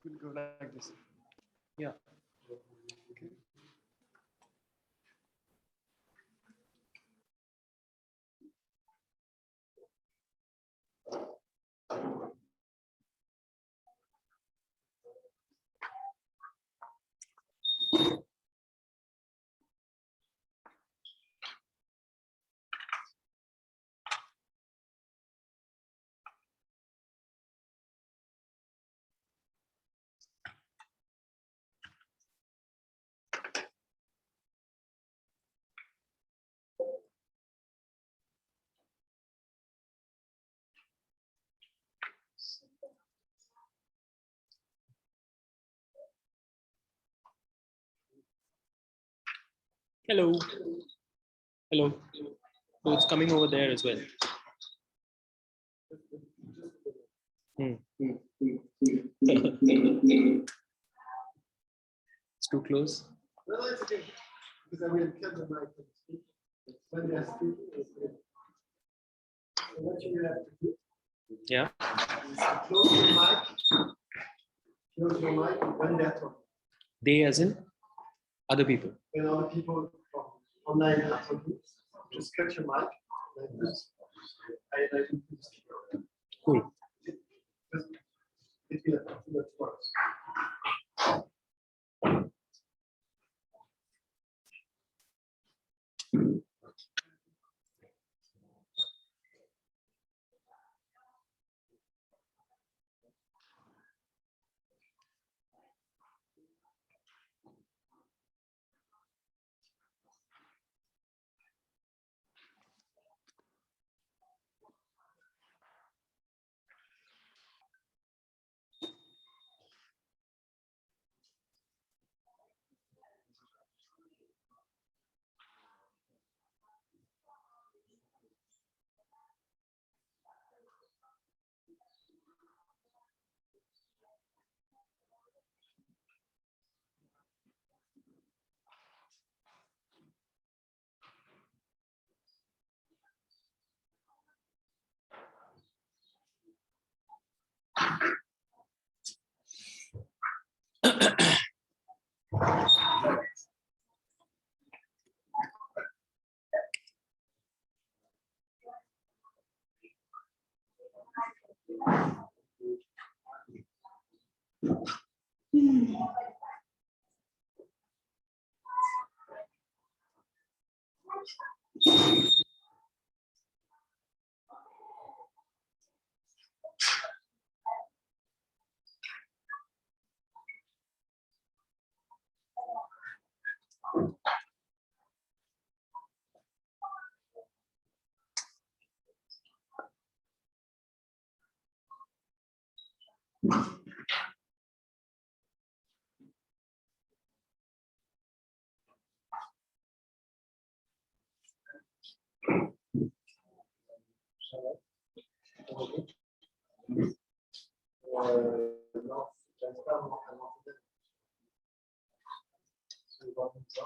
We'll go like this. Yeah. Okay. Hello. Hello. So it's coming over there as well. It's too close. No, it's okay. Because I will cut the mic and speak. When they are speaking, it's good. So what you will have to do? Yeah. Close your mic. Close your mic when they are talking. They as in other people. When other people from online are talking, just cut your mic like this. I do the speaker. Cool. Just between the words. Non, j'arrive pas à monter. Je vais voir comme ça.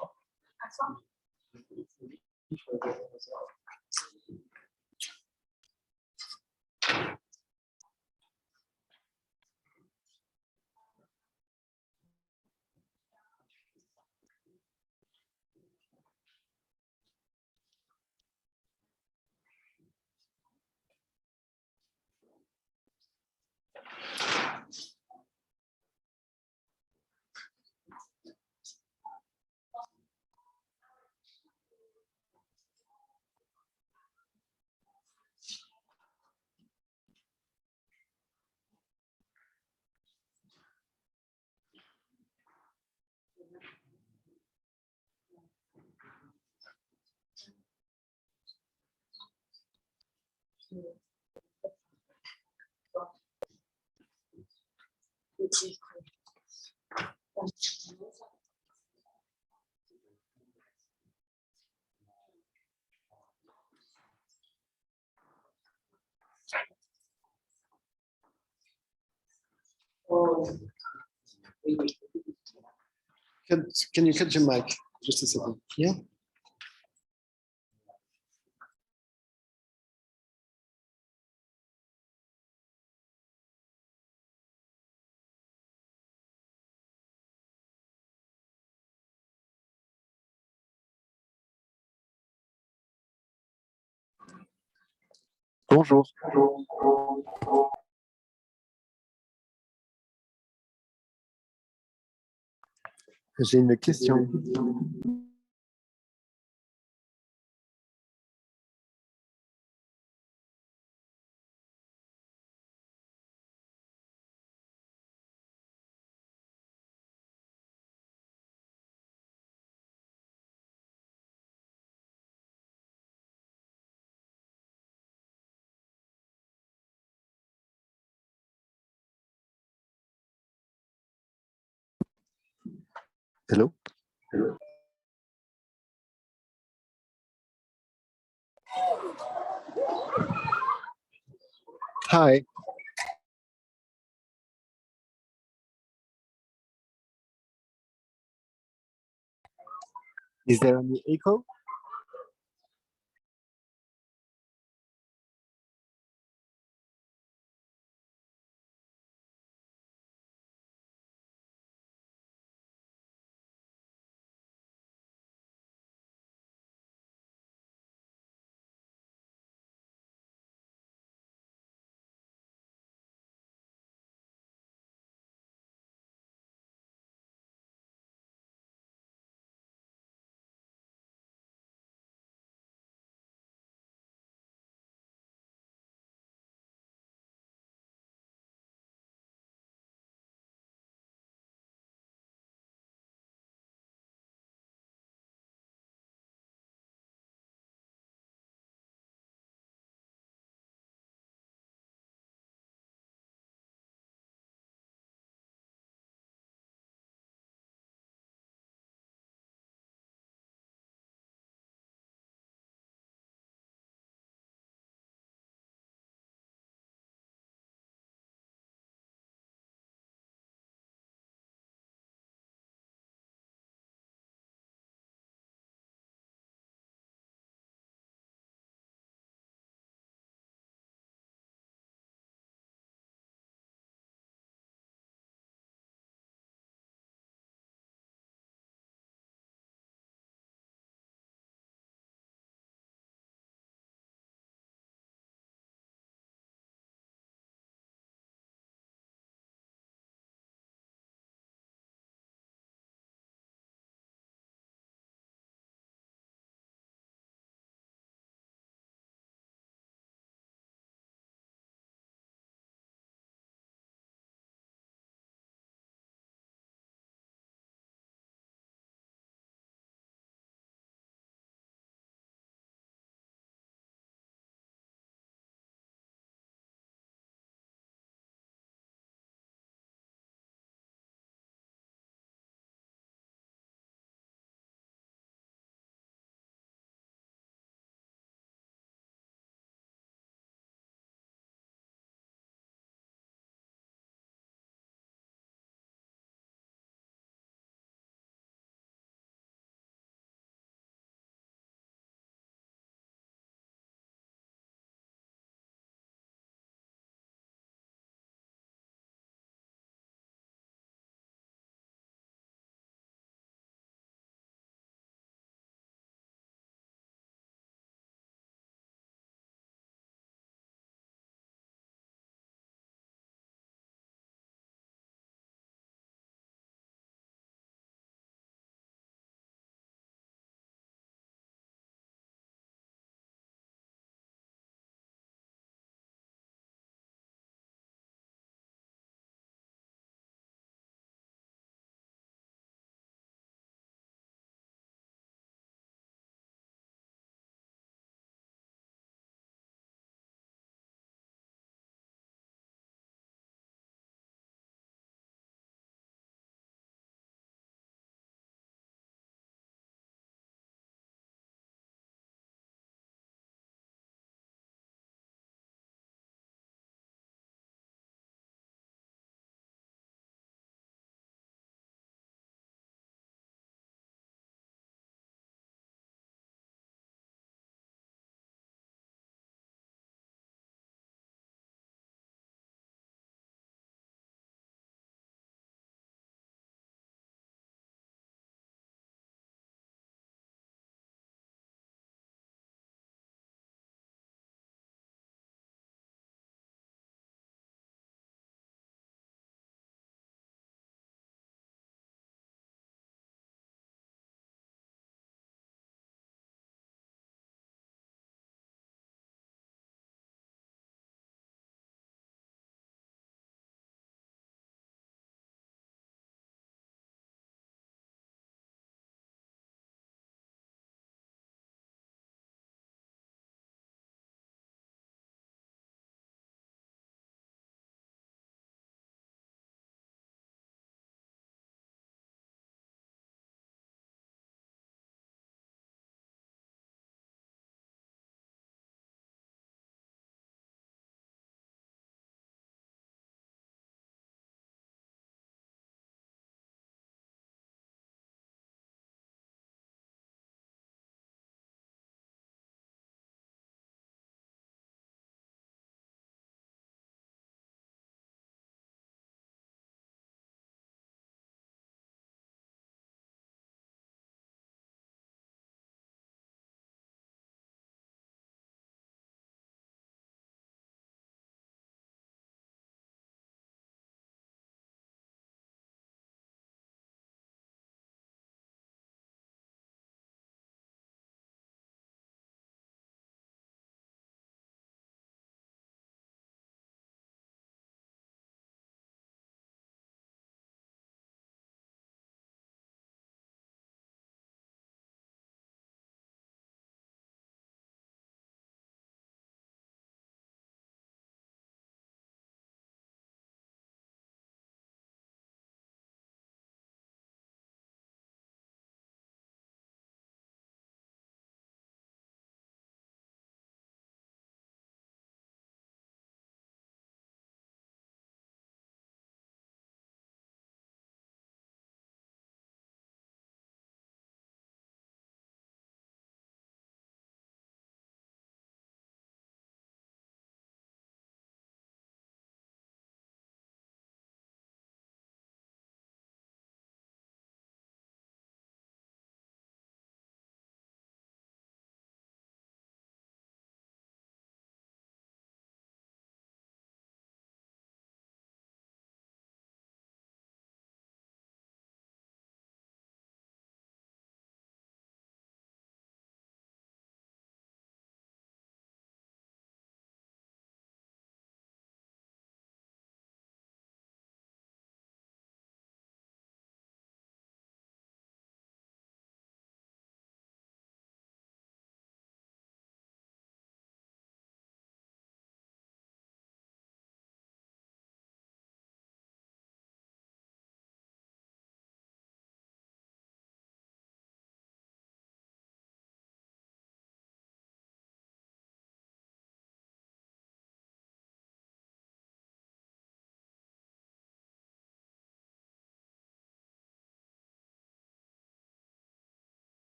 Can you cut your mic just a second? Yeah. Bonjour. J'ai une question. Hello? Hi. Is there any echo?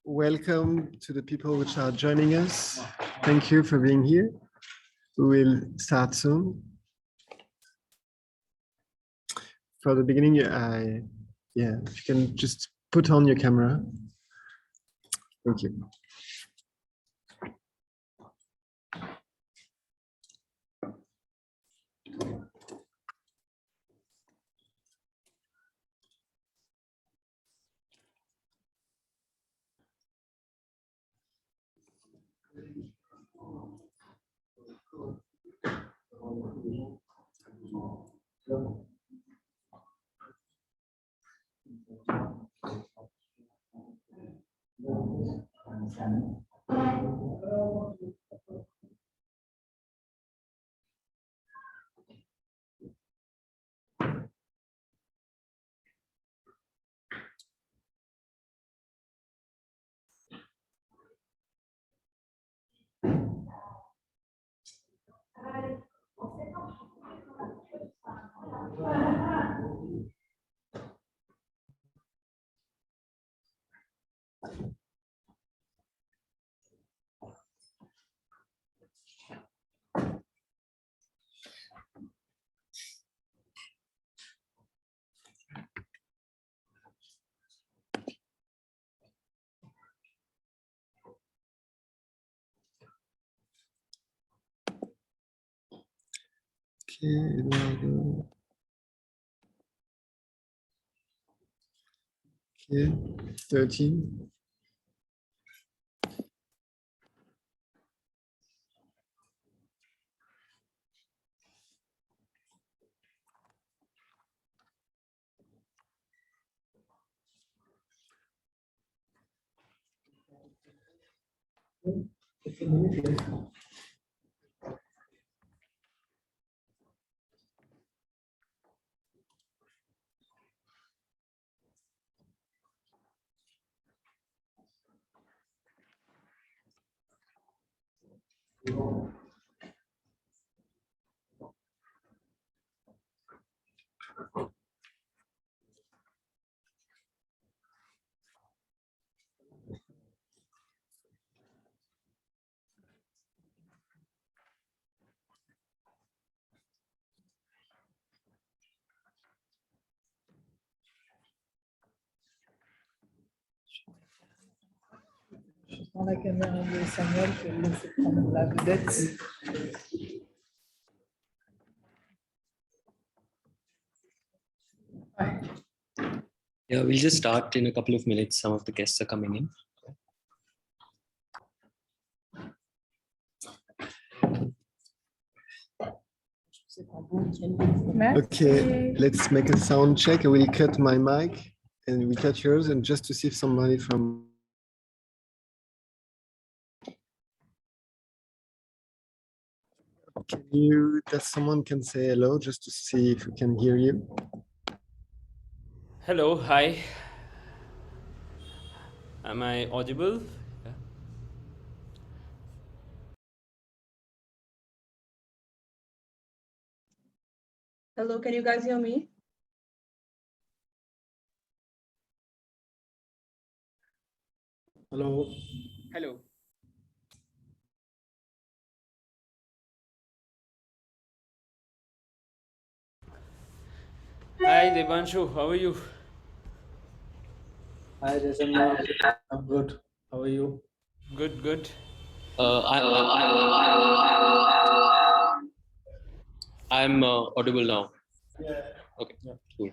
Welcome to the people which are joining us. Thank you for being here. We will start soon. For the beginning, if you can just put on your camera. Thank you. Okay, Eduardo. Okay, 13. It's a minute. Je prends la caméra de Samuel, je vais le laisser prendre la vedette. Yeah, we'll just start in a couple of minutes. Some of the guests are coming in. Okay, let's make a sound check. I will cut my mic and we cut yours, and just to see if somebody from that someone can say hello just to see if we can hear you. Hello, hi. Am I audible? Yeah. Hello, can you guys hear me? Hello. Hello. Hi, Devanshu, how are you? Hi, Jason. I'm good. How are you? Good, good. I'm audible now. Yeah. Okay, Yeah. cool.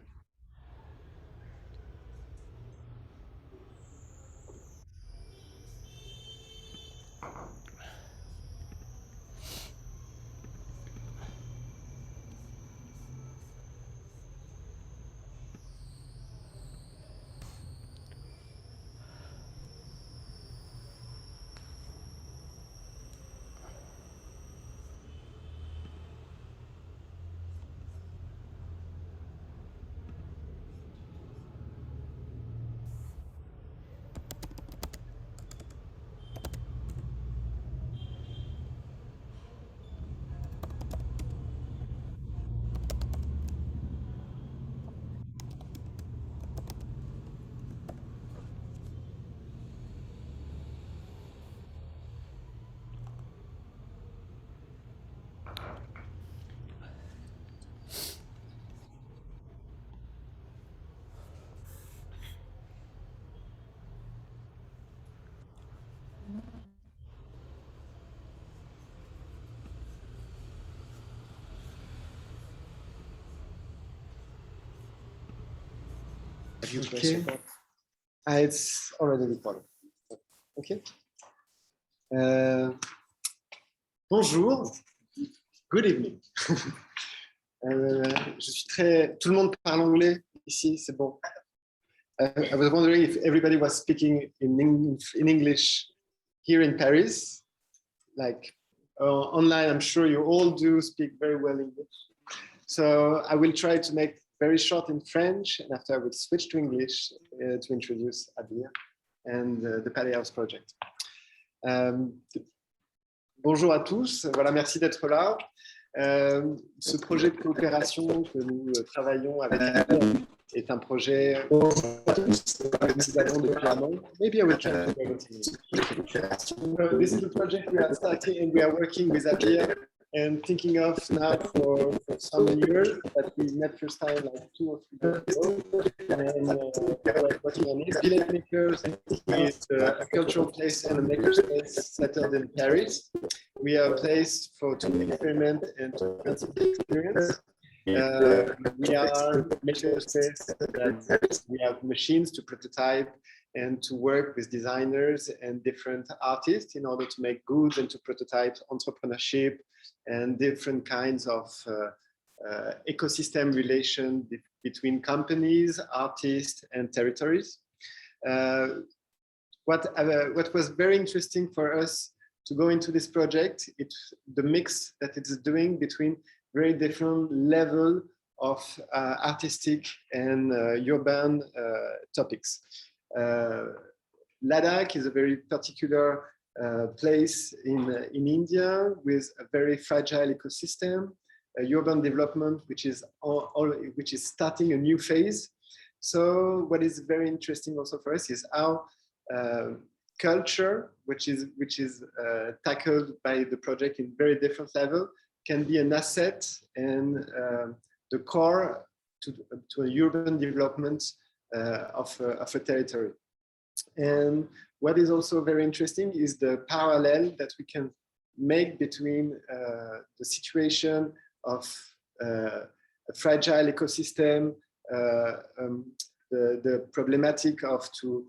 Okay. It's already recorded. Okay. Bonjour, good evening. Je suis très... Tout le monde parle anglais ici, c'est bon. I was wondering if everybody was speaking in English here in Paris. Like online, I'm sure you all do speak very well English. So I will try to make very short in French, and after I will switch to English to introduce Abeer and the Palay House project. Bonjour à tous, voilà, merci d'être là. Ce projet de coopération que nous travaillons avec Abeer est un projet que nous avons depuis un an. Maybe I will try to go into English. This is a project we are starting and we are working with Abeer and thinking of now for some years, but we met first time like 2 or 3 years ago. And we're working on it. Villette Makerz is a cultural place and a maker space settled in Paris. We are a place to experiment and to experience. We are maker space that we have machines to prototype and to work with designers and different artists in order to make goods and to prototype entrepreneurship and different kinds of ecosystem relation between companies, artists, and territories. What was very interesting for us to go into this project, it's the mix that it is doing between very different level of artistic and urban topics. Ladakh is a very particular place in India with a very fragile ecosystem, urban development which is starting a new phase. So what is very interesting also for us is how culture, which is tackled by the project in very different level, can be an asset and the core to a urban development of a territory. And what is also very interesting is the parallel that we can make between the situation of a fragile ecosystem, the problematic of to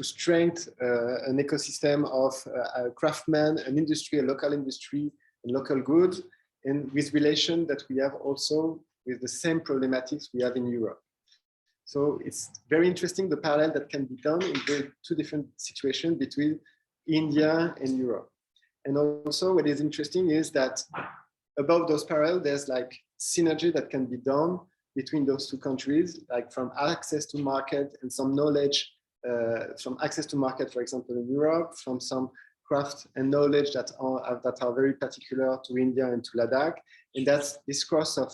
strengthen an ecosystem of a craftsman, an industry, a local industry, and local goods, and with relation that we have also with the same problematics we have in Europe. So it's very interesting, the parallel that can be done in the 2 different situations between India and Europe. And also what is interesting is that above those parallels, there's like synergy that can be done between those 2 countries, like from access to market and some knowledge from access to market, for example, in Europe, from some craft and knowledge that are very particular to India and to Ladakh. And that's this cross of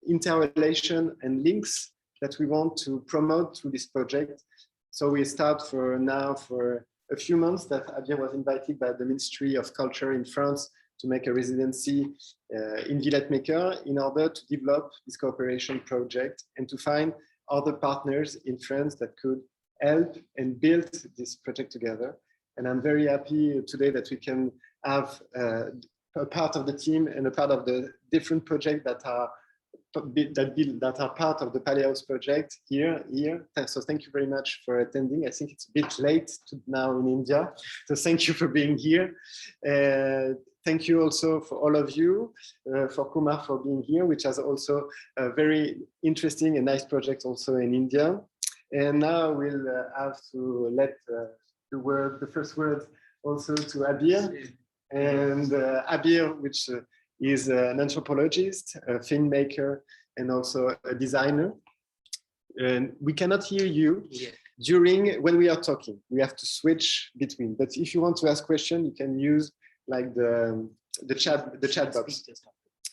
interrelation and links that we want to promote through this project. So we start for a few months that Abeer was invited by the Ministry of Culture in France to make a residency in Villette Makerz in order to develop this cooperation project and to find other partners in France that could help and build this project together. And I'm very happy today that we can have a part of the team and a part of the different projects that are part of the Palay House project here. So thank you very much for attending. I think it's a bit late now in India, so thank you for being here. Thank you also for all of you, for Kumar for being here, which has also a very interesting and nice project also in India. And now we'll have to let the first word also to Abeer. And Abeer, which is an anthropologist, a filmmaker, and also a designer. And we cannot hear you when we are talking. We have to switch between. But if you want to ask questions, you can use like the chat box,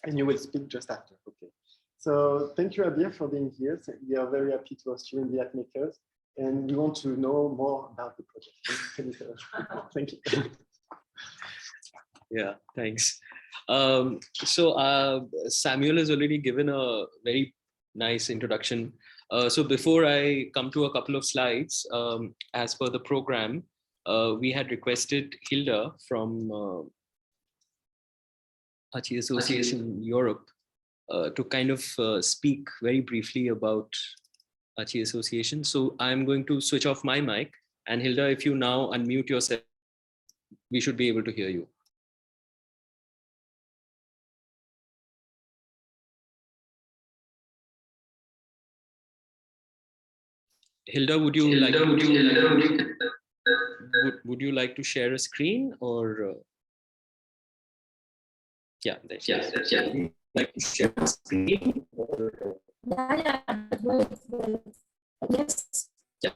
and you will speak just after. Okay. So thank you, Abeer, for being here. We are very happy to host you in Villette Makerz, and we want to know more about the project. Thank you. Yeah, thanks. So Samuel has already given a very nice introduction. So before I come to a couple of slides, as per the program, we had requested Hilda from Achi Association Europe to kind of speak very briefly about Achi Association. So I'm going to switch off my mic And Hilda, if you now unmute yourself, we should be able to hear you. Hilda, would you like to share a screen or? Yeah, that's like to share a screen or? Yeah. Yes. Yeah.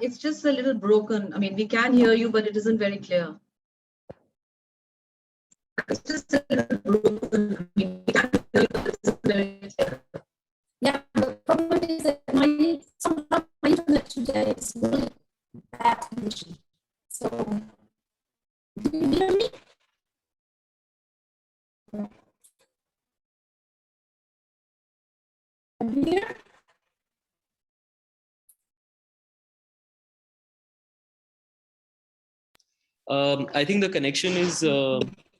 It's just a little broken. I mean, we can hear you, but it isn't very clear. It's just a little broken. I mean, we can hear you, but it isn't very clear. Yeah, the problem is that some of my internet today is really bad condition. So, do you hear me? Abeer? I think the connection is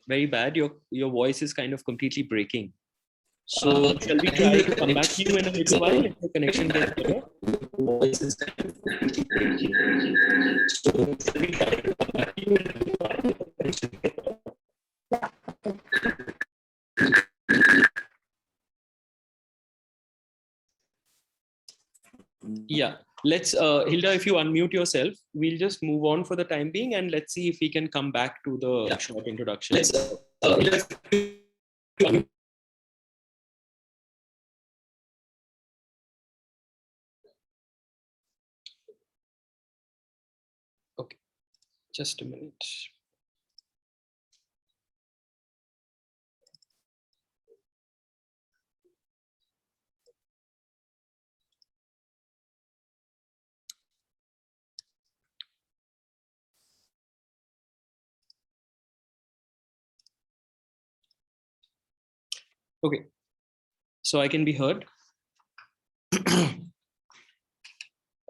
very bad. Your voice is kind of completely breaking. So shall we try to come back to you in a little while if the connection gets better? Voice is kind of completely breaking. So shall we try to come back to you in a little while if the connection gets better? Yeah, let's Hilda, if you unmute yourself, we'll just move on for the time being, and let's see if we can come back to the short introduction. Okay, just a minute. Okay, so I can be heard.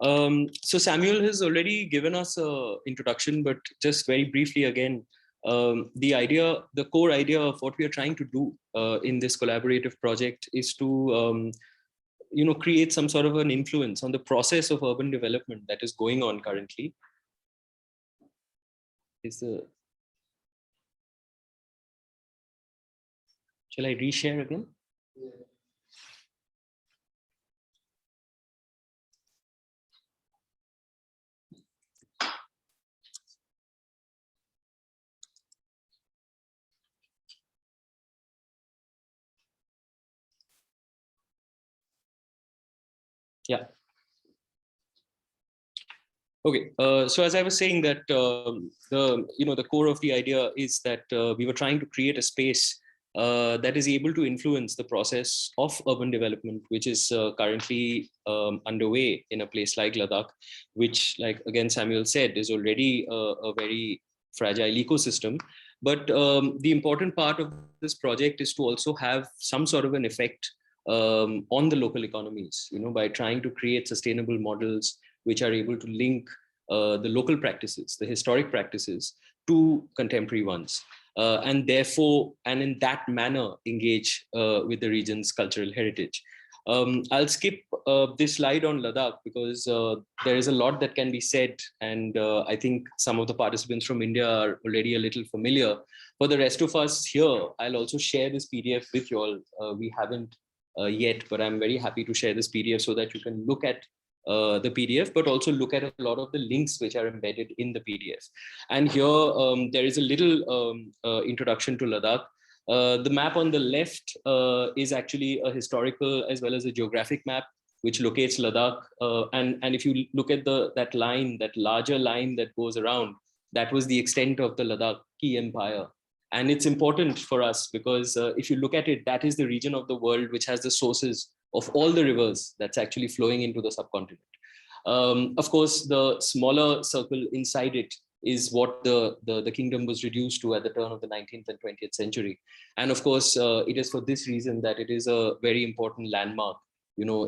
So Samuel has already given us an introduction, but just very briefly again, the core idea of what we are trying to do in this collaborative project is to create some sort of an influence on the process of urban development that is going on currently. Shall I reshare again? Yeah. Okay. So as I was saying that the core of the idea is that we were trying to create a space that is able to influence the process of urban development, which is currently underway in a place like Ladakh, which, like again Samuel said, is already a very fragile ecosystem. But the important part of this project is to also have some sort of an effect on the local economies, by trying to create sustainable models which are able to link the local practices, the historic practices, to contemporary ones. And therefore, and in that manner, engage with the region's cultural heritage. I'll skip this slide on Ladakh because there is a lot that can be said, and I think some of the participants from India are already a little familiar. For the rest of us here, I'll also share this PDF with you all. We haven't yet, but I'm very happy to share this PDF so that you can look at the PDF, but also look at a lot of the links which are embedded in the PDF. And here there is a little introduction to Ladakh. The map on the left is actually a historical as well as a geographic map which locates Ladakh. And if you look at that line, that larger line that goes around, that was the extent of the Ladakhi Empire. And it's important for us because if you look at it, that is the region of the world which has the sources of all the rivers that's actually flowing into the subcontinent. Of course, the smaller circle inside it is what the kingdom was reduced to at the turn of the 19th and 20th century. And of course, it is for this reason that it is a very important landmark,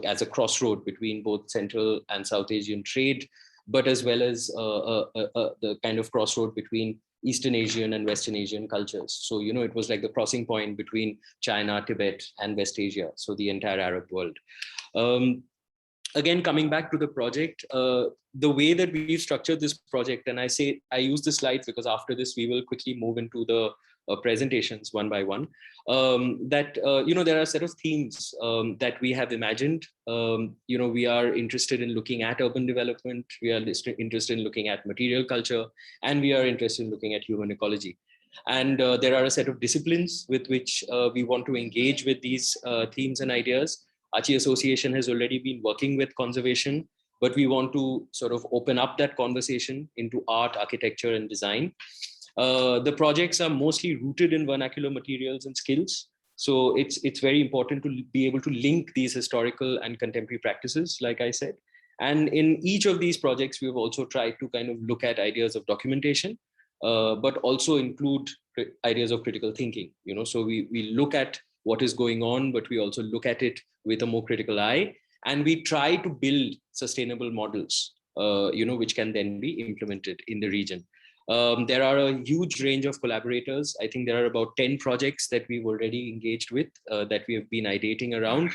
as a crossroad between both Central and South Asian trade, but as well as the kind of crossroad between Eastern Asian and Western Asian cultures. So, you know, it was like the crossing point between China, Tibet, and West Asia, so the entire Arab world. Again, coming back to the project, the way that we've structured this project, and I use the slides because after this, we will quickly move into the presentations one by one, you know, there are a set of themes that we have imagined. You know, we are interested in looking at urban development, we are interested in looking at material culture, and we are interested in looking at human ecology. And there are a set of disciplines with which we want to engage with these themes and ideas. Achi Association has already been working with conservation, but we want to sort of open up that conversation into art, architecture, and design. The projects are mostly rooted in vernacular materials and skills. So it's very important to be able to link these historical and contemporary practices, like I said. And in each of these projects, we've also tried to kind of look at ideas of documentation, but also include ideas of critical thinking. You know, so we look at what is going on, but we also look at it with a more critical eye, and we try to build sustainable models, you know, which can then be implemented in the region. There are a huge range of collaborators. I think there are about 10 projects that we've already engaged with, that we have been ideating around.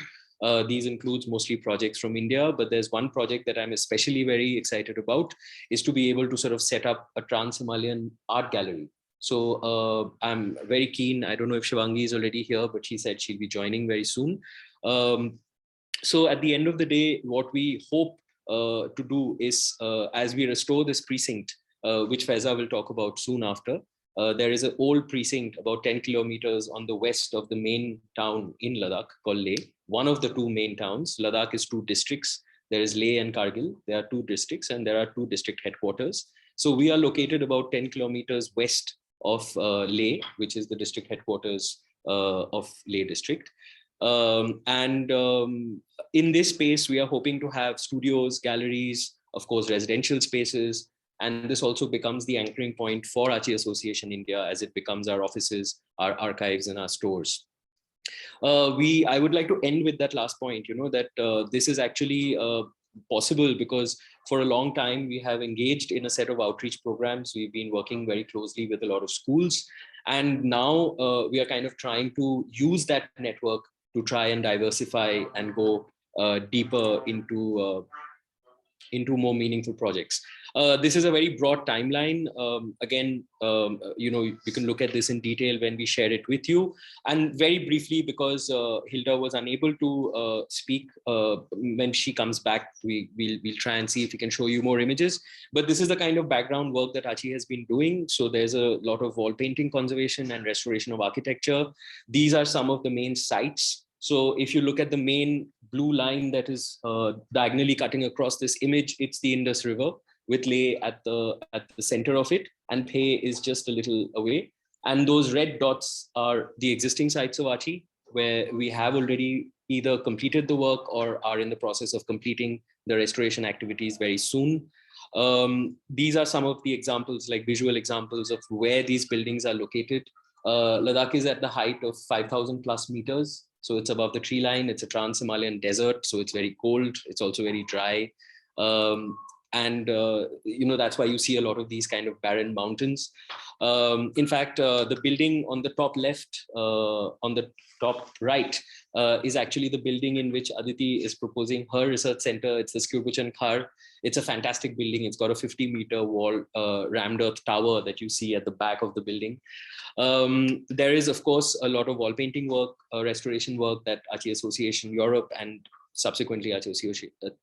These includes mostly projects from India, but there's one project that I'm especially very excited about, is to be able to sort of set up a trans-Himalayan art gallery. So I'm very keen. I don't know if Shivangi is already here, but she said she'll be joining very soon. So at the end of the day, what we hope to do is, as we restore this precinct, which Faiza will talk about soon after, there is an old precinct about 10 kilometers on the west of the main town in Ladakh called Leh, one of the two main towns. Ladakh is 2 districts. There is Leh and Kargil. There are 2 districts, and there are 2 district headquarters. So we are located about 10 kilometers west of Leh, which is the district headquarters of Leh district. In this space, we are hoping to have studios, galleries, of course, residential spaces. And this also becomes the anchoring point for Achi Association India, as it becomes our offices, our archives, and our stores. I would like to end with that last point, you know, that this is actually possible because for a long time we have engaged in a set of outreach programs. We've been working very closely with a lot of schools, and now we are kind of trying to use that network to try and diversify and go deeper into more meaningful projects. This is a very broad timeline. Again, you know, you can look at this in detail when we share it with you. And very briefly, because Hilda was unable to speak, when she comes back, we'll try and see if we can show you more images. But this is the kind of background work that Achi has been doing. So there's a lot of wall painting conservation and restoration of architecture. These are some of the main sites. So if you look at the main blue line that is diagonally cutting across this image, it's the Indus River, with Leh at the center of it, and Phe is just a little away. And those red dots are the existing sites of Achi, where we have already either completed the work or are in the process of completing the restoration activities very soon. These are some of the examples, like visual examples of where these buildings are located. Ladakh is at the height of 5,000 plus meters. So it's above the tree line. It's a trans-Himalayan desert, so it's very cold. It's also very dry. You know, that's why you see a lot of these kind of barren mountains. In fact, the building on the top left, on the top right, is actually the building in which Aditi is proposing her research center. It's the Skirbuchan Khar. It's a fantastic building. It's got a 50-meter wall, rammed earth tower that you see at the back of the building. There is, of course, a lot of wall painting work, restoration work that Achi Association Europe and subsequently Achi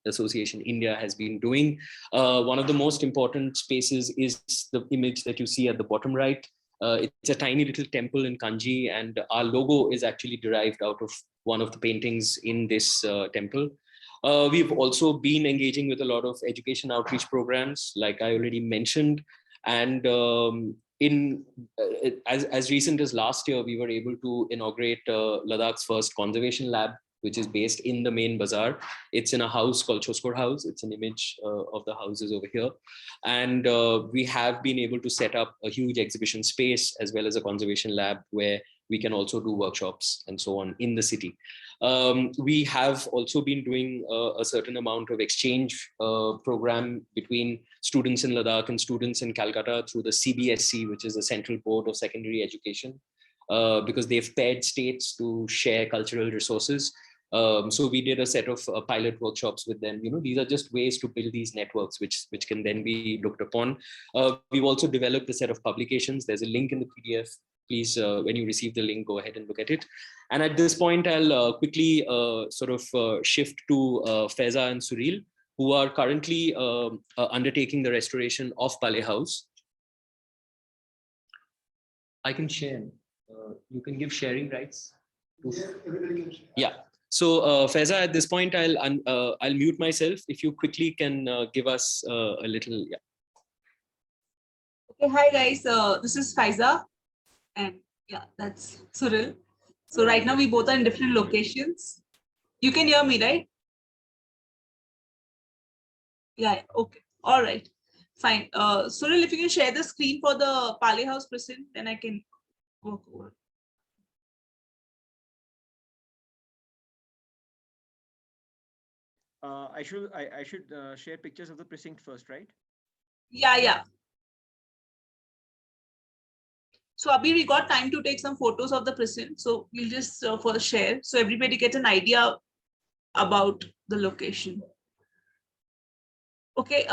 Association India has been doing. One of the most important spaces is the image that you see at the bottom right. It's a tiny little temple in Kanji, and our logo is actually derived out of one of the paintings in this temple. We've also been engaging with a lot of education outreach programs, like I already mentioned. And as recent as last year, we were able to inaugurate Ladakh's first conservation lab, which is based in the main bazaar. It's in a house called Choskor House. It's an image of the houses over here. And we have been able to set up a huge exhibition space as well as a conservation lab where we can also do workshops and so on in the city. We have also been doing a certain amount of exchange program between students in Ladakh and students in Calcutta through the CBSC, which is the Central Board of Secondary Education, because they've paired states to share cultural resources. So we did a set of pilot workshops with them. These are just ways to build these networks, which can then be looked upon. We've also developed a set of publications. There's a link in the PDF. Please, when you receive the link, go ahead and look at it. And at this point, I'll quickly shift to Faiza and Suril, who are currently undertaking the restoration of Palay House. I can share. You can give sharing rights. Yeah, everybody can share. Yeah. So Faiza, at this point, I'll mute myself. If you quickly can give us a little. Yeah. Okay, hi guys. This is Faiza, and yeah, that's Suril. So right now we both are in different locations. You can hear me, right? Yeah. Okay. All right. Fine. Suril, if you can share the screen for the Palay House present, then I can work over. I should share pictures of the precinct first, right? Yeah, yeah. So Abhi, we got time to take some photos of the precinct. So we'll just first share so everybody gets an idea about the location. Okay,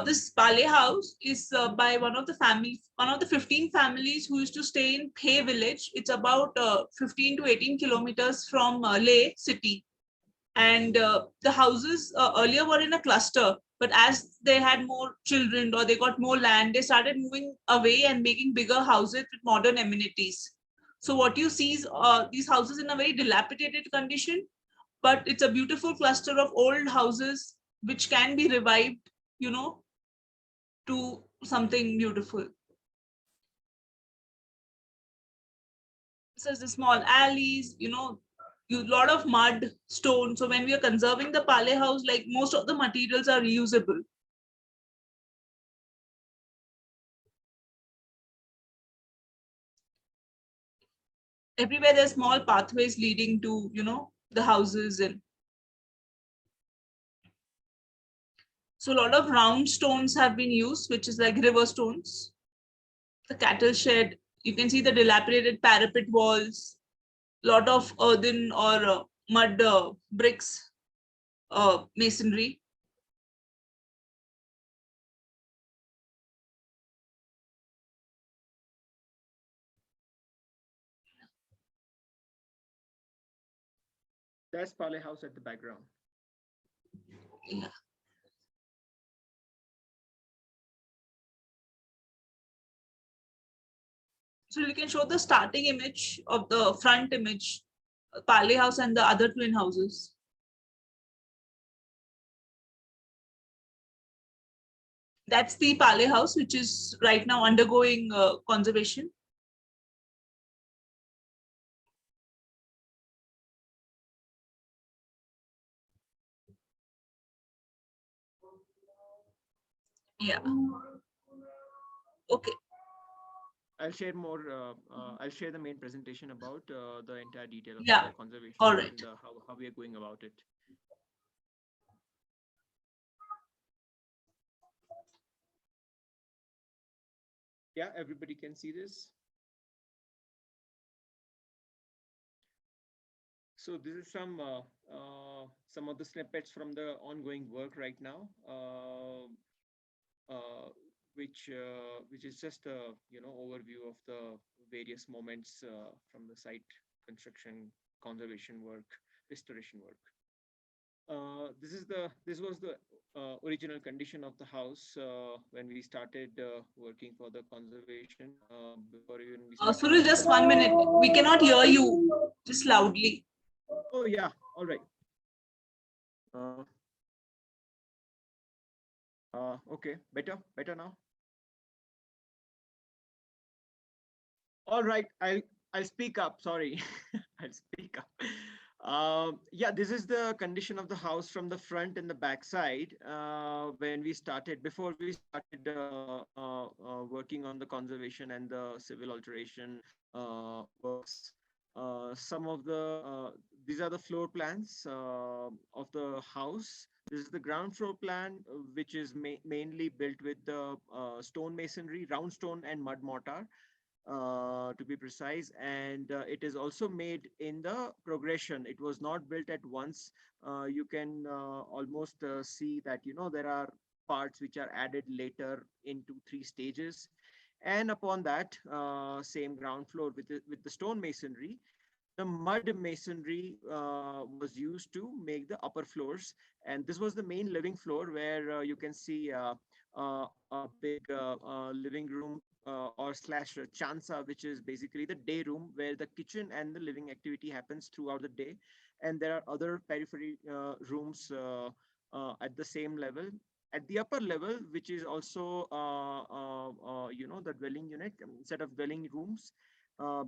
this Palay House is by one of the 15 families who used to stay in Phe village. It's about 15 to 18 kilometers from Leh city. And the houses earlier were in a cluster, but as they had more children or they got more land, they started moving away and making bigger houses with modern amenities. So what you see is these houses in a very dilapidated condition, but it's a beautiful cluster of old houses which can be revived, to something beautiful. So the small alleys, lot of mud, stone. So when we are conserving the Palay House, like most of the materials are reusable. Everywhere there's small pathways leading to, the houses. And so a lot of round stones have been used, which is like river stones. The cattle shed, you can see the dilapidated parapet walls, lot of earthen or mud bricks, masonry. That's Palay House at the background. Yeah. So you can show the starting image of the front image, Palay House and the other twin houses. That's the Palay House, which is right now undergoing conservation. Yeah. Okay. I'll share more. I'll share the main presentation about the entire detail of Yeah. the conservation All right. and how we are going about it. Yeah, everybody can see this. So this is some of the snippets from the ongoing work right now, which is just a overview of the various moments from the site construction, conservation work, restoration work. This was the original condition of the house when we started working for the conservation. Before even we started. Suril, just 1 minute. We cannot hear you. Just loudly. Oh yeah, all right. Okay, better now. All right, I'll speak up. Sorry, I'll speak up. Yeah, this is the condition of the house from the front and the back side. When we started, before we started working on the conservation and the civil alteration works, some of the, these are the floor plans of the house. This is the ground floor plan, which is mainly built with the stone masonry, round stone and mud mortar. To be precise, and it is also made in the progression. It was not built at once. You can almost see that, you know, there are parts which are added later into 3 stages. And upon that, same ground floor with the stone masonry, the mud masonry was used to make the upper floors. And this was the main living floor where you can see a big living room or slash chansa, which is basically the day room where the kitchen and the living activity happens throughout the day. And there are other periphery rooms at the same level. At the upper level, which is also, you know, the dwelling unit, set of dwelling rooms,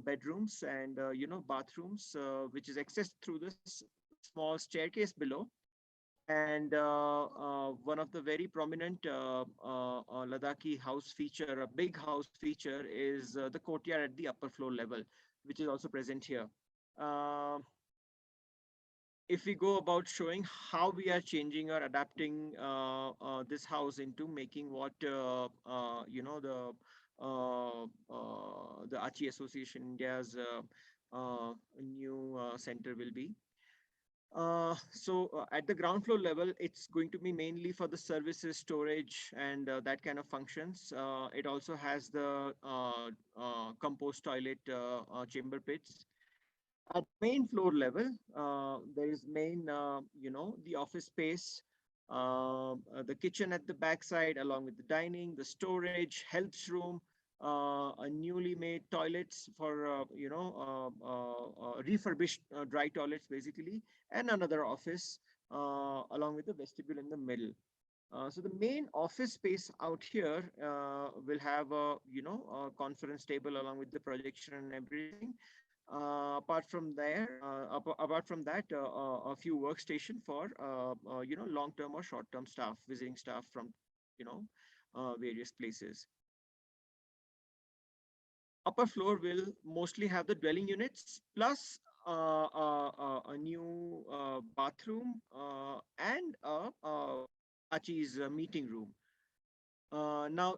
bedrooms and, you know, bathrooms, which is accessed through this small staircase below. And one of the very prominent Ladakhi house feature, a big house feature, is the courtyard at the upper floor level, which is also present here. If we go about showing how we are changing or adapting this house into making what, you know, the Achi Association India's new center will be. At the ground floor level, it's going to be mainly for the services, storage, and that kind of functions. It also has the compost toilet chamber pits. At main floor level, there is main, you know, the office space, the kitchen at the backside, along with the dining, the storage, health room, a newly made toilets for, you know, refurbished dry toilets, basically, and another office, along with the vestibule in the middle. So the main office space out here will have a, you know, a conference table along with the projection and everything. Apart from that, a few workstation for, you know, long-term or short-term staff, visiting staff from, you know, various places. Upper floor will mostly have the dwelling units plus a new bathroom and Achi's meeting room. Now,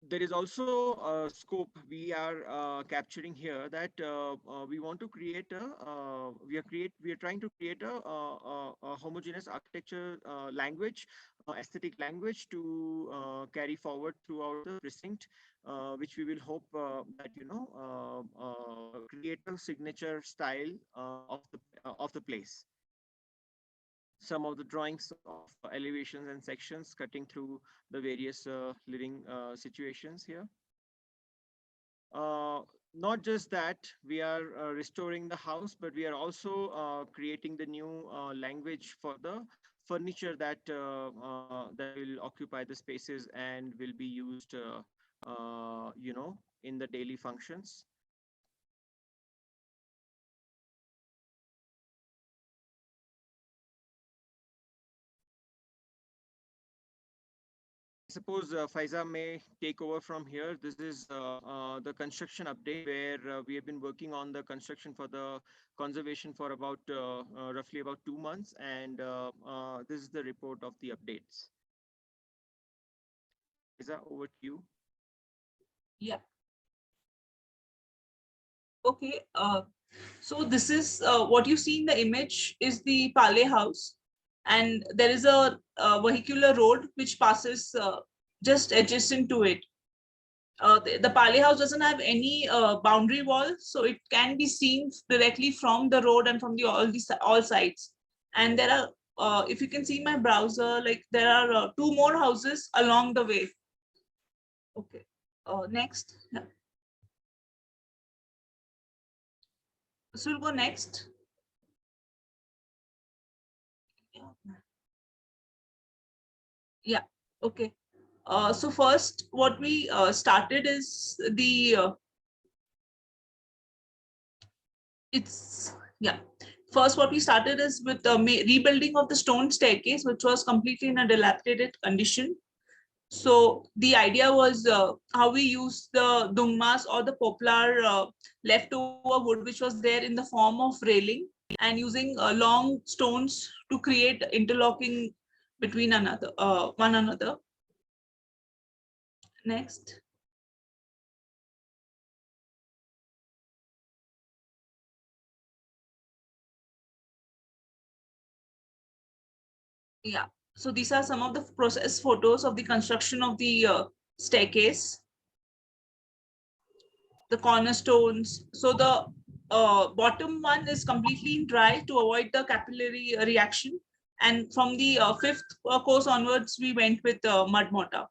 there is also a scope we are capturing here, that we want to create a we are trying to create a homogeneous architecture language, aesthetic language to carry forward throughout the precinct, which we will hope that, you know, create a signature style of the place. Some of the drawings of elevations and sections cutting through the various living situations here. Not just that, we are restoring the house, but we are also creating the new language for the furniture that that will occupy the spaces and will be used, you know, in the daily functions. Suppose Faiza may take over from here. This is the construction update, where we have been working on the construction for the conservation for about roughly about 2 months, and this is the report of the updates. Faiza, over to you. Yeah. Okay. So this is what you see in the image is the Palay house, and there is a vehicular road which passes just adjacent to it. The Palay house doesn't have any boundary wall, so it can be seen directly from the road and from all sides. And there are, if you can see my browser, like there are 2 more houses along the way. Okay. Next. Yeah. So we'll go next. Yeah. Okay. So first, what we started is the it's, yeah. First, what we started is with the rebuilding of the stone staircase, which was completely in a dilapidated condition. So the idea was how we use the dungmas or the poplar leftover wood, which was there in the form of railing, and using long stones to create interlocking between one another. Next. Yeah, so these are some of the process photos of the construction of the staircase, the cornerstones. So the bottom one is completely dry to avoid the capillary reaction. And from the fifth course onwards, we went with mud mortar.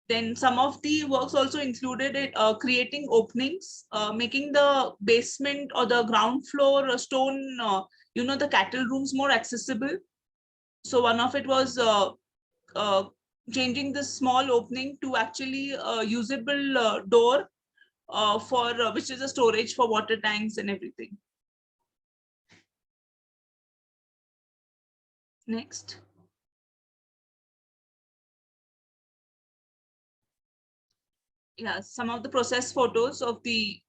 Then some of the works also included it, creating openings, making the basement or the ground floor stone, the cattle rooms more accessible. So one of it was changing this small opening to actually a usable door for which is a storage for water tanks and everything. Next. Yeah, some of the process photos of the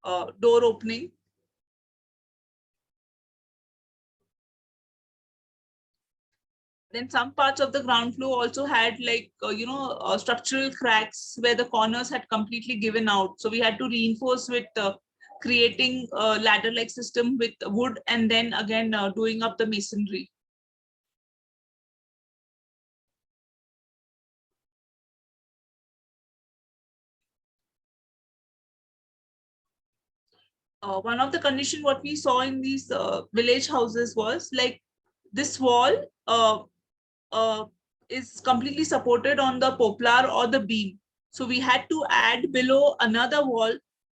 door opening. Then some parts of the ground floor also had like, structural cracks where the corners had completely given out. So we had to reinforce with creating a ladder-like system with wood and then again doing up the masonry. One of the condition what we saw in these village houses was like this wall is completely supported on the poplar or the beam. So we had to add below another wall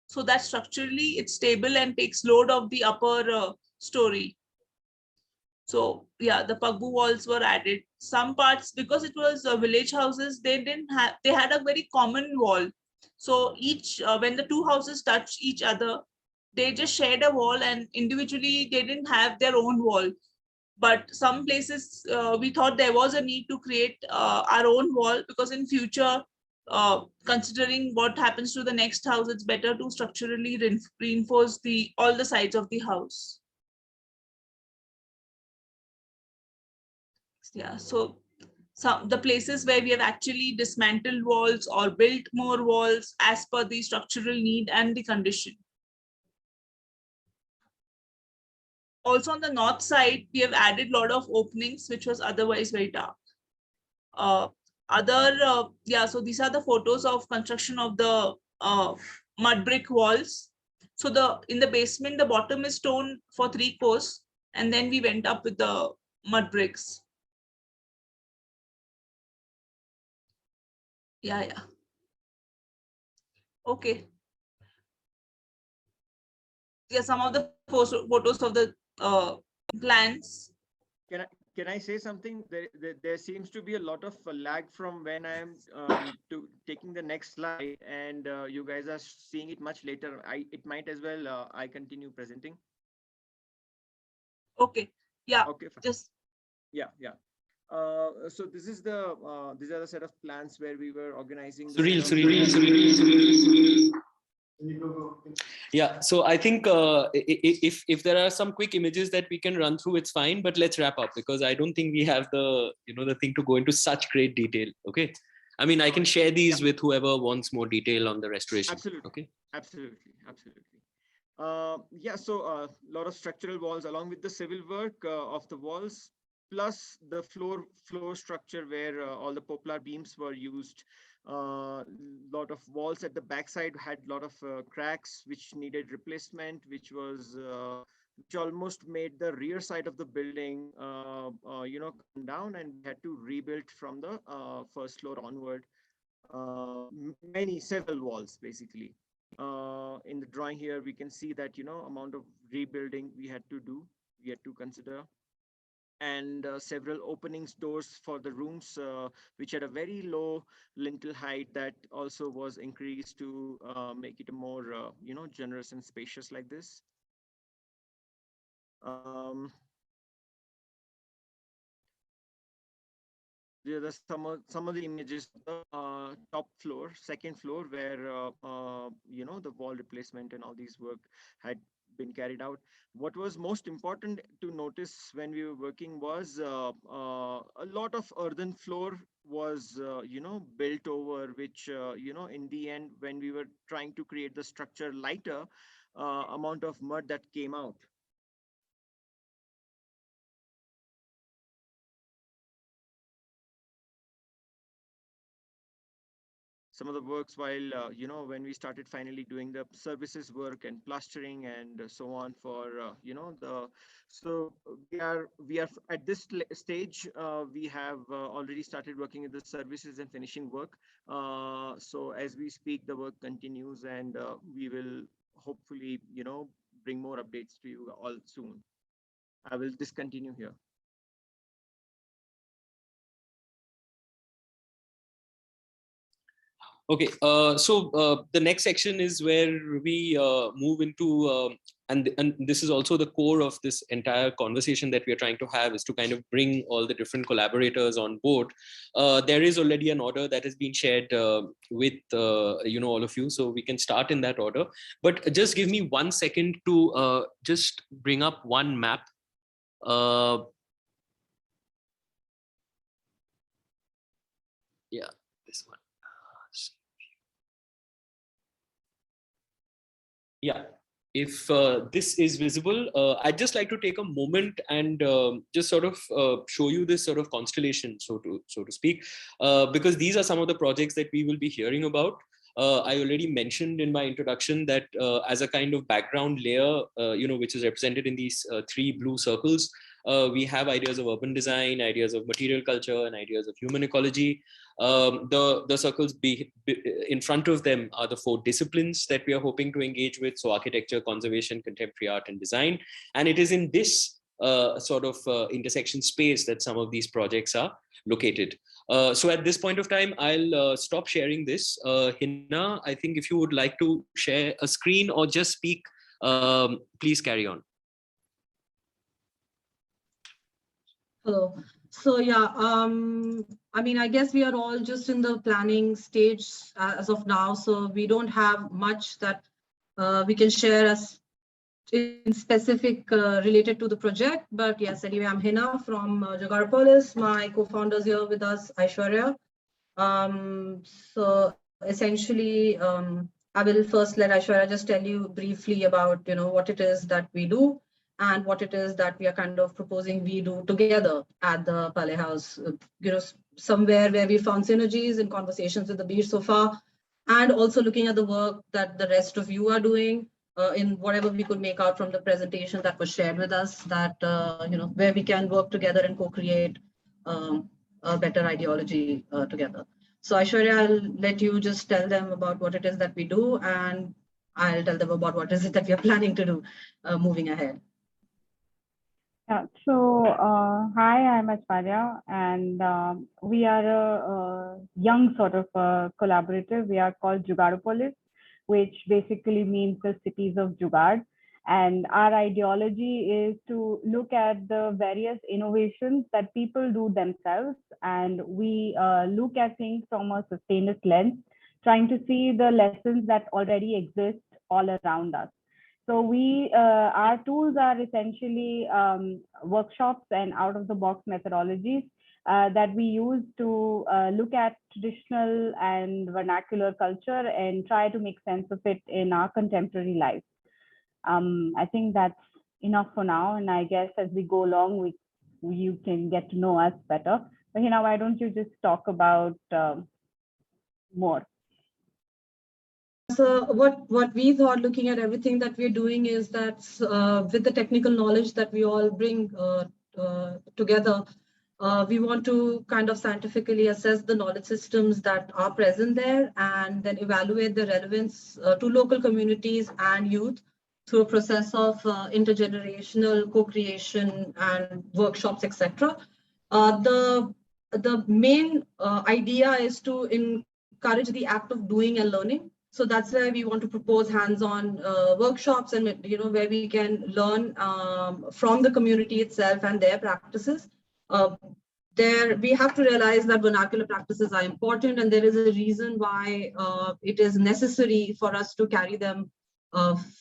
so that structurally it's stable and takes load of the upper story. So yeah, the pagbu walls were added. Some parts, because it was village houses, they had a very common wall. So each when the two houses touch each other, they just shared a wall, and individually they didn't have their own wall. But some places we thought there was a need to create our own wall, because in future, considering what happens to the next house, it's better to structurally reinforce all the sides of the house. Yeah, so the places where we have actually dismantled walls or built more walls as per the structural need and the condition. Also on the north side, we have added a lot of openings, which was otherwise very dark. So these are the photos of construction of the mud brick walls. So in the basement, the bottom is stone for 3 course, and then we went up with the mud bricks. Yeah. Okay. Yeah, some of the photos of the plans. Can I say something? There seems to be a lot of lag from when I am taking the next slide, and you guys are seeing it much later. It might as well I continue presenting. Okay. Yeah. Okay. Fine. Just. Yeah. So these are the set of plans where we were organizing. Yeah, so I think if there are some quick images that we can run through, it's fine. But let's wrap up, because I don't think we have the thing to go into such great detail. Okay, I mean I can share these with whoever wants more detail on the restoration. Absolutely. Okay. Absolutely. Yeah. So a lot of structural walls along with the civil work of the walls, plus the floor structure where all the poplar beams were used. Lot of walls at the backside had a lot of cracks which needed replacement, which almost made the rear side of the building come down, and we had to rebuild from the first floor onward. Several walls basically. In the drawing here, we can see that amount of rebuilding we had to consider. And several openings, doors for the rooms, which had a very low lintel height, that also was increased to make it a more generous and spacious like this. There are some of the images, top floor, second floor, where you know, the wall replacement and all these work had been carried out. What was most important to notice when we were working was a lot of earthen floor was you know, built over, which you know, in the end, when we were trying to create the structure lighter, amount of mud that came out. Some of the works, while you know, when we started finally doing the services work and plastering and so on for you know, so we are at this stage, we have already started working with the services and finishing work. So as we speak, the work continues, and we will hopefully, you know, bring more updates to you all soon. I will discontinue here. Okay, so the next section is where we move into, and this is also the core of this entire conversation that we are trying to have, is to kind of bring all the different collaborators on board. There is already an order that has been shared with you know, all of you, so we can start in that order. But just give me 1 second to just bring up one map. Yeah, this one. Yeah, if this is visible, I'd just like to take a moment and just sort of show you this sort of constellation, so to speak, because these are some of the projects that we will be hearing about. I already mentioned in my introduction that as a kind of background layer, you know, which is represented in these 3 blue circles, we have ideas of urban design, ideas of material culture, and ideas of human ecology. The circles in front of them are the 4 disciplines that we are hoping to engage with. So architecture, conservation, contemporary art, and design. And it is in this sort of intersection space that some of these projects are located. So at this point of time, I'll stop sharing this. Hina, I think if you would like to share a screen or just speak, please carry on. Hello. So yeah, I mean, I guess we are all just in the planning stage as of now, so we don't have much that we can share as in specific related to the project. But yes, anyway, I'm Hina from Jugaadpolis. My co-founders here with us, Aishwarya. So essentially, I will first let Aishwarya just tell you briefly about, you know, what it is that we do and what it is that we are kind of proposing we do together at the Palay House. You know, somewhere where we found synergies in conversations with the Abeer so far, and also looking at the work that the rest of you are doing in whatever we could make out from the presentation that was shared with us, that, you know, where we can work together and co-create a better ideology together. So Aishwarya, I'll let you just tell them about what it is that we do, and I'll tell them about what is it that we are planning to do moving ahead. Yeah, so hi, I'm Aishwarya, and we are a young sort of collaborative. We are called Jugaadpolis, which basically means the cities of Jugaad. And our ideology is to look at the various innovations that people do themselves, and we look at things from a sustainist lens, trying to see the lessons that already exist all around us. So our tools are essentially workshops and out-of-the-box methodologies that we use to look at traditional and vernacular culture and try to make sense of it in our contemporary life. I think that's enough for now, and I guess as we go along, you can get to know us better. But Hina, why don't you just talk about more? So what we thought, looking at everything that we're doing, is that with the technical knowledge that we all bring together, we want to kind of scientifically assess the knowledge systems that are present there, and then evaluate the relevance to local communities and youth through a process of intergenerational co-creation and workshops, etc. The main idea is to encourage the act of doing and learning. So that's why we want to propose hands-on workshops and where we can learn from the community itself and their practices. There we have to realize that vernacular practices are important, and there is a reason why it is necessary for us to carry them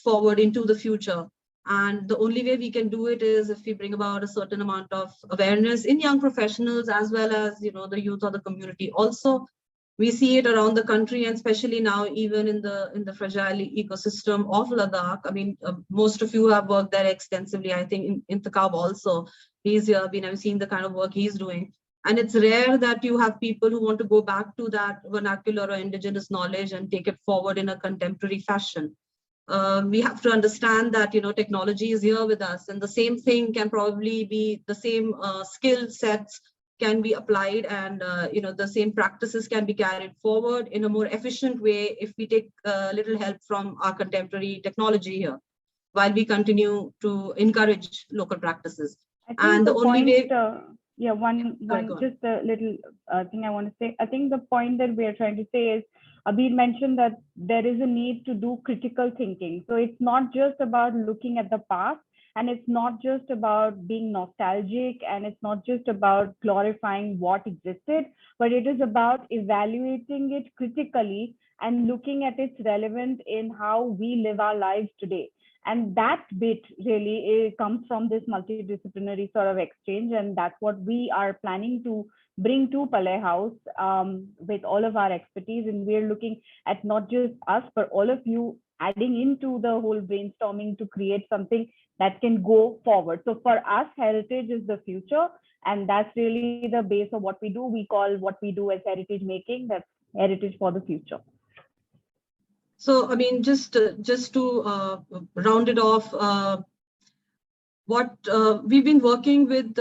forward into the future. And the only way we can do it is if we bring about a certain amount of awareness in young professionals as well as the youth or the community. Also, we see it around the country, and especially now, even in the fragile ecosystem of Ladakh. I mean, most of you have worked there extensively. I think in Intakab also, he's here. I've seen the kind of work he's doing. And it's rare that you have people who want to go back to that vernacular or indigenous knowledge and take it forward in a contemporary fashion. We have to understand that technology is here with us, and the same thing can probably be the same skill sets can be applied, and the same practices can be carried forward in a more efficient way if we take a little help from our contemporary technology here, while we continue to encourage local practices. And the only way. Yeah, one just a little thing I want to say. I think the point that we are trying to say is, Abeer mentioned that there is a need to do critical thinking. So it's not just about looking at the past, and it's not just about being nostalgic, and it's not just about glorifying what existed, but it is about evaluating it critically and looking at its relevance in how we live our lives today. And that bit really comes from this multidisciplinary sort of exchange, and that's what we are planning to bring to Palay House with all of our expertise. And we're looking at not just us, but all of you adding into the whole brainstorming to create something that can go forward. So for us, heritage is the future, and that's really the base of what we do. We call what we do as heritage making. That's heritage for the future. So, I mean, just to round it off, what we've been working with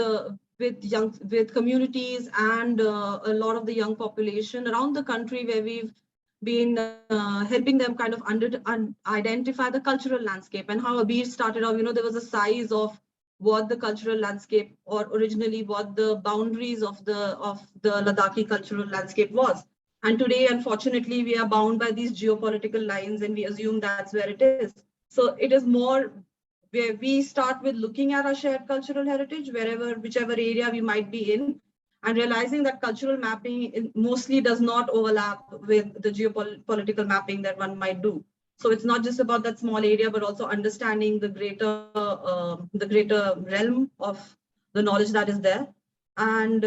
communities and a lot of the young population around the country, where we've been helping them kind of identify the cultural landscape, and how Abeer started off. There was a size of what the cultural landscape, or originally what the boundaries of the Ladakhi cultural landscape was. And today, unfortunately, we are bound by these geopolitical lines, and we assume that's where it is. So it is more where we start with looking at our shared cultural heritage, whichever area we might be in, and realizing that cultural mapping mostly does not overlap with the geopolitical mapping that one might do. So it's not just about that small area, but also understanding the greater realm of the knowledge that is there. And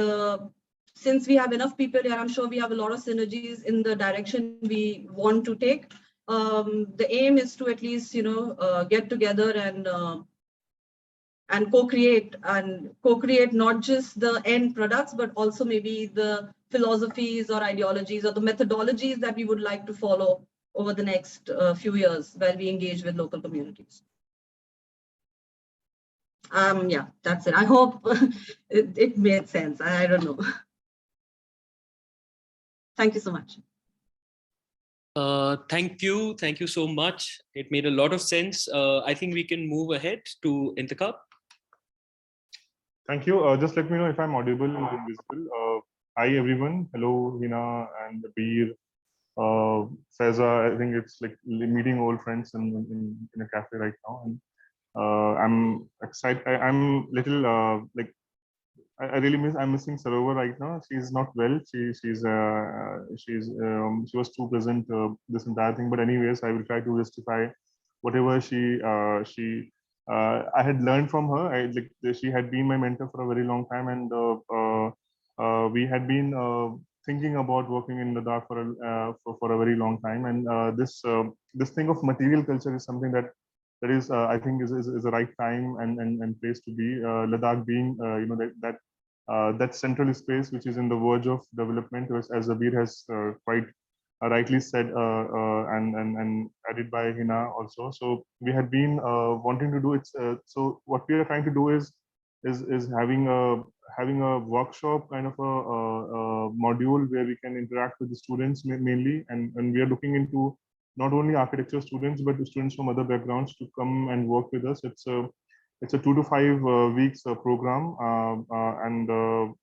since we have enough people here, I'm sure we have a lot of synergies in the direction we want to take. The aim is to at least, get together and co-create not just the end products, but also maybe the philosophies or ideologies or the methodologies that we would like to follow over the next few years while we engage with local communities. Yeah, that's it. I hope it made sense. I don't know. Thank you so much. Thank you so much. It made a lot of sense. I think we can move ahead to Intakab. Thank you. Just let me know if I'm audible and visible. Hi everyone. Hello Hina and Abeer, Faiza. I think it's like meeting old friends in a cafe right now, and I'm excited. I'm little like I really I'm missing Sarovar right now. She's not well. She was too present this entire thing. But anyways, I will try to justify whatever I had learned from her. She had been my mentor for a very long time, and we had been thinking about working in Ladakh for a very long time. And this thing of material culture is something that is I think is the right time and place to be. Ladakh being that central space which is in the verge of development, as Abeer has quite rightly said, and added by Hina also. So we had been wanting to do it. So what we are trying to do is having a workshop kind of a module where we can interact with the students mainly, and we are looking into not only architecture students but students from other backgrounds to come and work with us. It's a 2 to 5 weeks program, and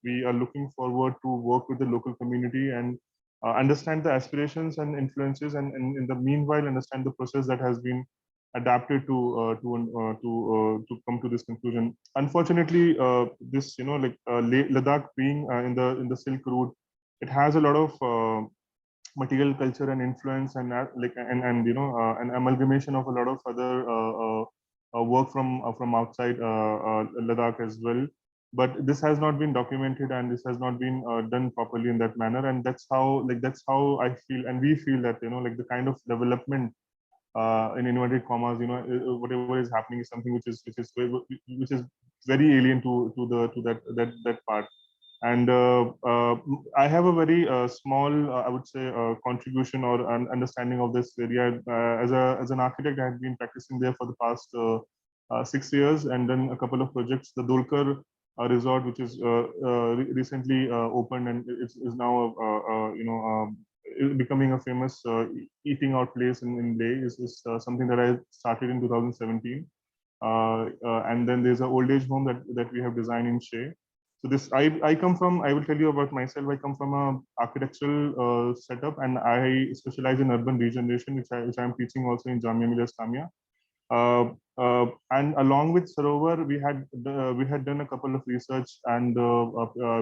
we are looking forward to work with the local community and understand the aspirations and influences, and in the meanwhile understand the process that has been adapted to come to this conclusion. Unfortunately, this Ladakh being in the Silk Route, it has a lot of material culture and influence, and an amalgamation of a lot of other work from outside Ladakh as well. But this has not been documented, and this has not been done properly in that manner. And that's how I feel, and we feel that the kind of development in inverted commas, whatever is happening is something which is very alien to that part. And I have a very small, I would say, contribution or an understanding of this area. As an architect, I have been practicing there for the past 6 years, and then a couple of projects. The Dolkar resort, which is recently opened, and is now becoming a famous eating out place in Leh, is something that I started in 2017. And then there's an old age home that we have designed in Shea. So this, I come from, I will tell you about myself. I come from a architectural setup, and I specialize in urban regeneration, which I'm teaching also in Jamia Millia Islamia. And along with Sarovar, we had done a couple of research, and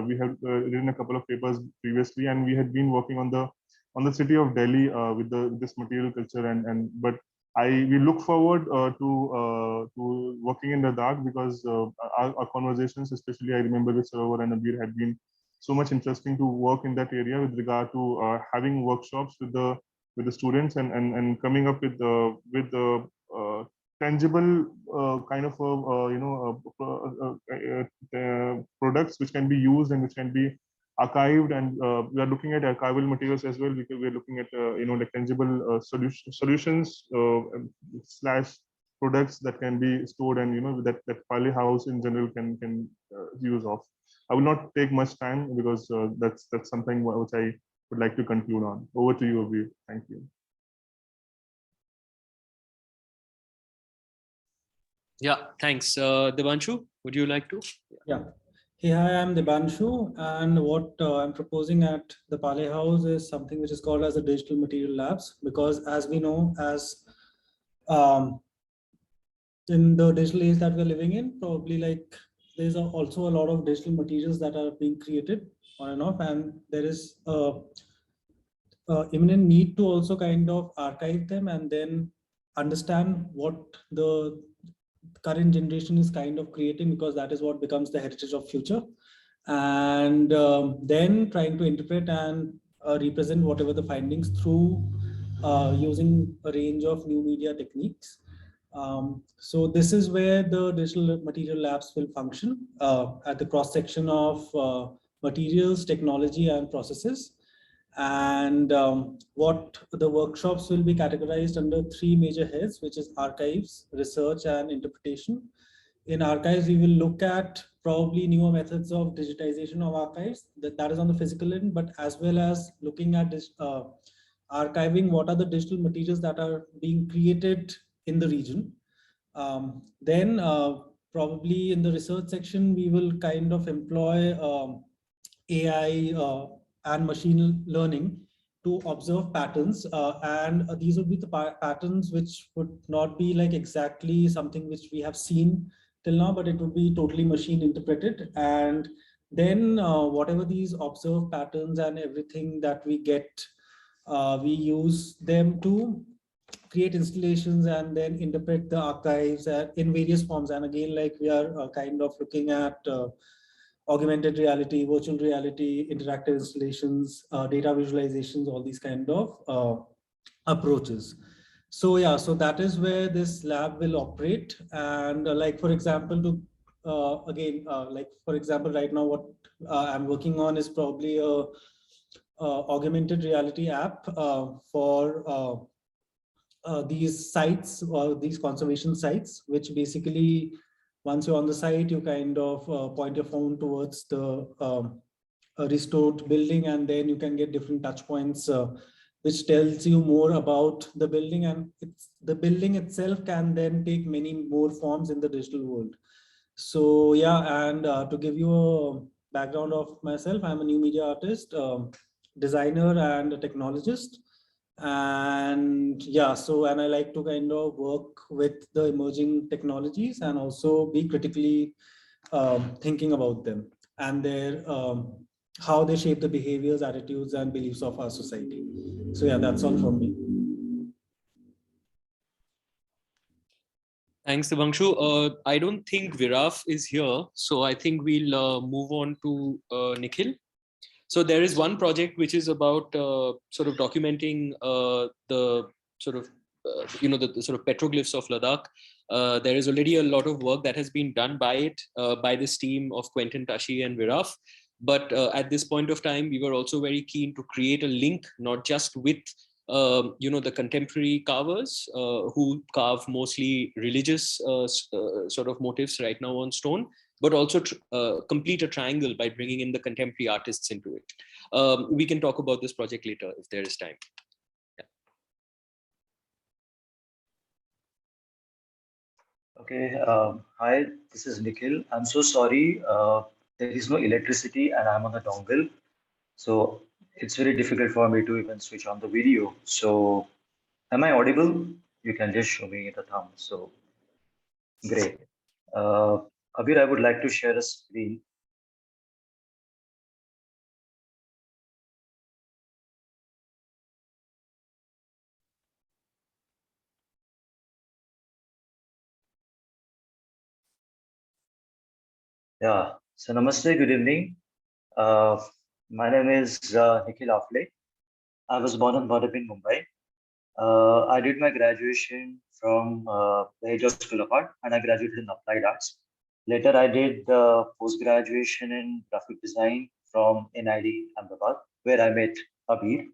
we have written a couple of papers previously, and we had been working on the city of Delhi with this material culture, but we look forward to working in Ladakh, because our conversations, especially I remember with Sarovar and Abeer, had been so much interesting to work in that area with regard to having workshops with the students, and coming up with the tangible kind of products which can be used and which can be archived. And we are looking at archival materials as well, because we are looking at like tangible solutions slash products that can be stored, and that Palay house in general can use of. I will not take much time, because that's something which I would like to conclude on. Over to you, Abeer. Thank you. Yeah, thanks. Devanshu, would you like to? Yeah. Hey, hi, I'm Devanshu, and what I'm proposing at the Palay House is something which is called as the Digital Material Labs, because as we know, as in the digital age that we're living in, probably like there's also a lot of digital materials that are being created on and off, and there is a imminent need to also kind of archive them and then understand what the current generation is kind of creating, because that is what becomes the heritage of future, and then trying to interpret and represent whatever the findings through using a range of new media techniques. So this is where the digital material labs will function at the cross section of materials, technology, and processes. And what the workshops will be categorized under 3 major heads, which is archives, research, and interpretation. In archives, we will look at probably newer methods of digitization of archives, that is on the physical end, but as well as looking at this, archiving what are the digital materials that are being created in the region. Then probably in the research section, we will kind of employ AI and machine learning to observe patterns, and these would be the patterns which would not be like exactly something which we have seen till now, but it would be totally machine interpreted. And then whatever these observed patterns and everything that we get, we use them to create installations and then interpret the archives in various forms. And again, like we are kind of looking at augmented reality, virtual reality, interactive installations, data visualizations, all these kind of approaches. So yeah, so that is where this lab will operate. And like, for example, like, for example, right now, what I'm working on is probably a augmented reality app for these sites, or these conservation sites, which basically, once you're on the site, you kind of point your phone towards the restored building, and then you can get different touch points, which tells you more about the building, and the building itself can then take many more forms in the digital world. So yeah, and to give you a background of myself, I'm a new media artist. designer and a technologist. And yeah, so, and I like to kind of work with the emerging technologies and also be critically thinking about them and their how they shape the behaviors, attitudes, and beliefs of our society. So yeah, that's all from me. Thanks, Devanshu. I don't think Viraf is here, so I think we'll move on to Nikhil. So there is one project which is about sort of documenting the sort of the sort of petroglyphs of Ladakh. There is already a lot of work that has been done by it by this team of Quentin, Tashi, and Viraf. But at this point of time, we were also very keen to create a link, not just with the contemporary carvers who carve mostly religious sort of motifs right now on stone, but also complete a triangle by bringing in the contemporary artists into it. We can talk about this project later if there is time. Yeah. Okay, hi, this is Nikhil. I'm so sorry, there is no electricity and I'm on a dongle. So it's very difficult for me to even switch on the video. So am I audible? You can just show me the thumb. So great. Abeer, I would like to share a screen. Yeah, so namaste, good evening. My name is Nikhil Afle. I was born and brought up in Mumbai. I did my graduation from the Age of School of Art and I graduated in Applied Arts. Later, I did post-graduation in graphic design from NID Ahmedabad, where I met Abeer.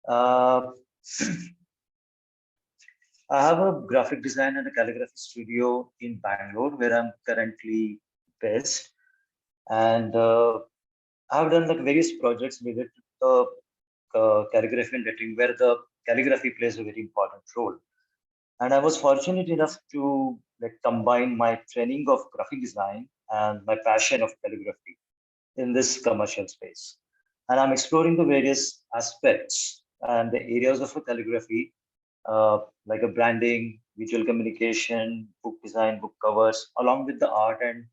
I have a graphic design and a calligraphy studio in Bangalore, where I'm currently based. And I've done like various projects related to the calligraphy and lettering, where the calligraphy plays a very important role. And I was fortunate enough to like combine my training of graphic design and my passion of calligraphy in this commercial space. And I'm exploring the various aspects and the areas of a calligraphy, like a branding, visual communication, book design, book covers, along with the art and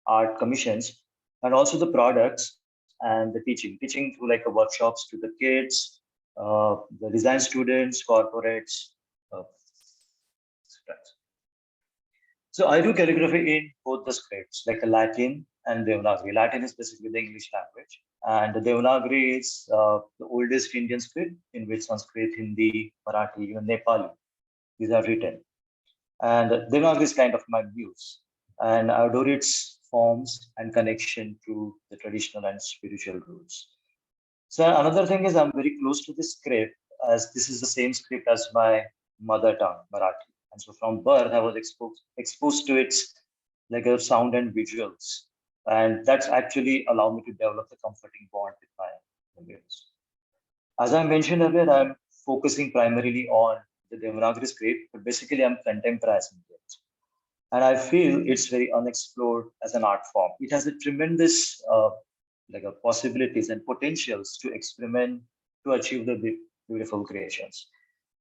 art commissions, and also the products and the teaching through like workshops to the kids, the design students, corporates. So I do calligraphy in both the scripts, like a Latin and Devanagari. Latin is basically the English language, and the Devanagari is the oldest Indian script in which Sanskrit, Hindi, Marathi, even Nepali, these are written. And Devanagari is kind of my muse, and I adore its forms and connection to the traditional and spiritual roots. So another thing is I'm very close to this script, as this is the same script as my mother tongue, Marathi. And so from birth, I was exposed to its like a sound and visuals. And that's actually allowed me to develop a comforting bond with my lyrics. As I mentioned earlier, I'm focusing primarily on the Devanagari script, but basically I'm contemporizing it. And I feel it's very unexplored as an art form. It has a tremendous possibilities and potentials to experiment to achieve the beautiful creations.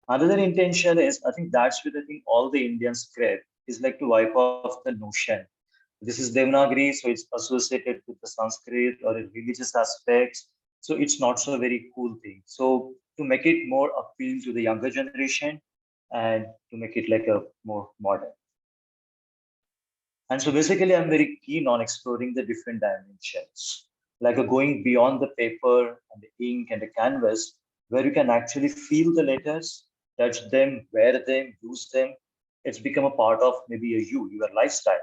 Another intention is, I think that's where I think all the Indian script is like to wipe off the notion. This is Devanagari, so it's associated with the Sanskrit or religious aspects. So it's not so very cool thing. So to make it more appealing to the younger generation and to make it like a more modern. And so basically, I'm very keen on exploring the different dimensions, like going beyond the paper and the ink and the canvas, where you can actually feel the letters, touch them, wear them, use them. It's become a part of maybe your lifestyle.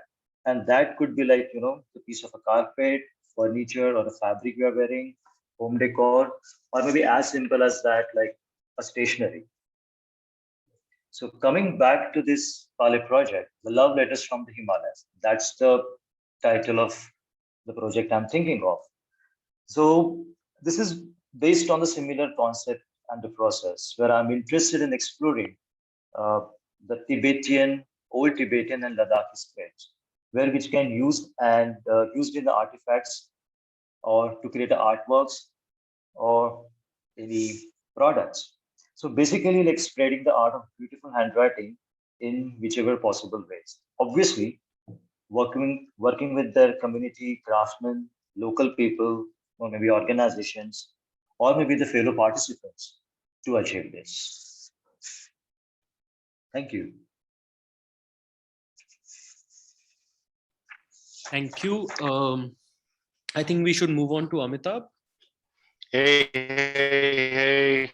And that could be like, the piece of a carpet, furniture, or a fabric you are wearing, home decor, or maybe as simple as that, like a stationery. So coming back to this Palay project, the Love Letters from the Himalayas, that's the title of the project I'm thinking of. So this is based on the similar concept and the process, where I'm interested in exploring the old Tibetan and Ladakhi scripts, where which can use and used in the artifacts or to create the artworks or any products. So basically like spreading the art of beautiful handwriting in whichever possible ways. Obviously, working with their community, craftsmen, local people, or maybe organizations, or maybe the fellow participants to achieve this. Thank you. Thank you. I think we should move on to Amitabh. Hey.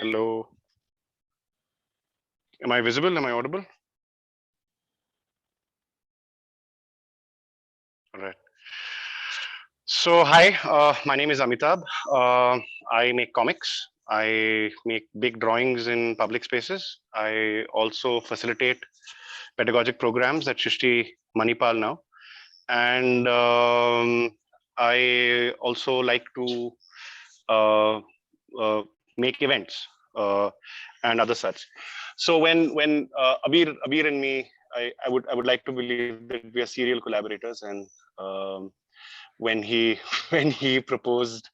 Hello. Am I visible? Am I audible? All right. So, hi, my name is Amitabh. I make comics. I make big drawings in public spaces. I also facilitate pedagogic programs at Shrishti Manipal now. And I also like to make events and other such. So when Abeer and me, I would like to believe that we are serial collaborators. And when he proposed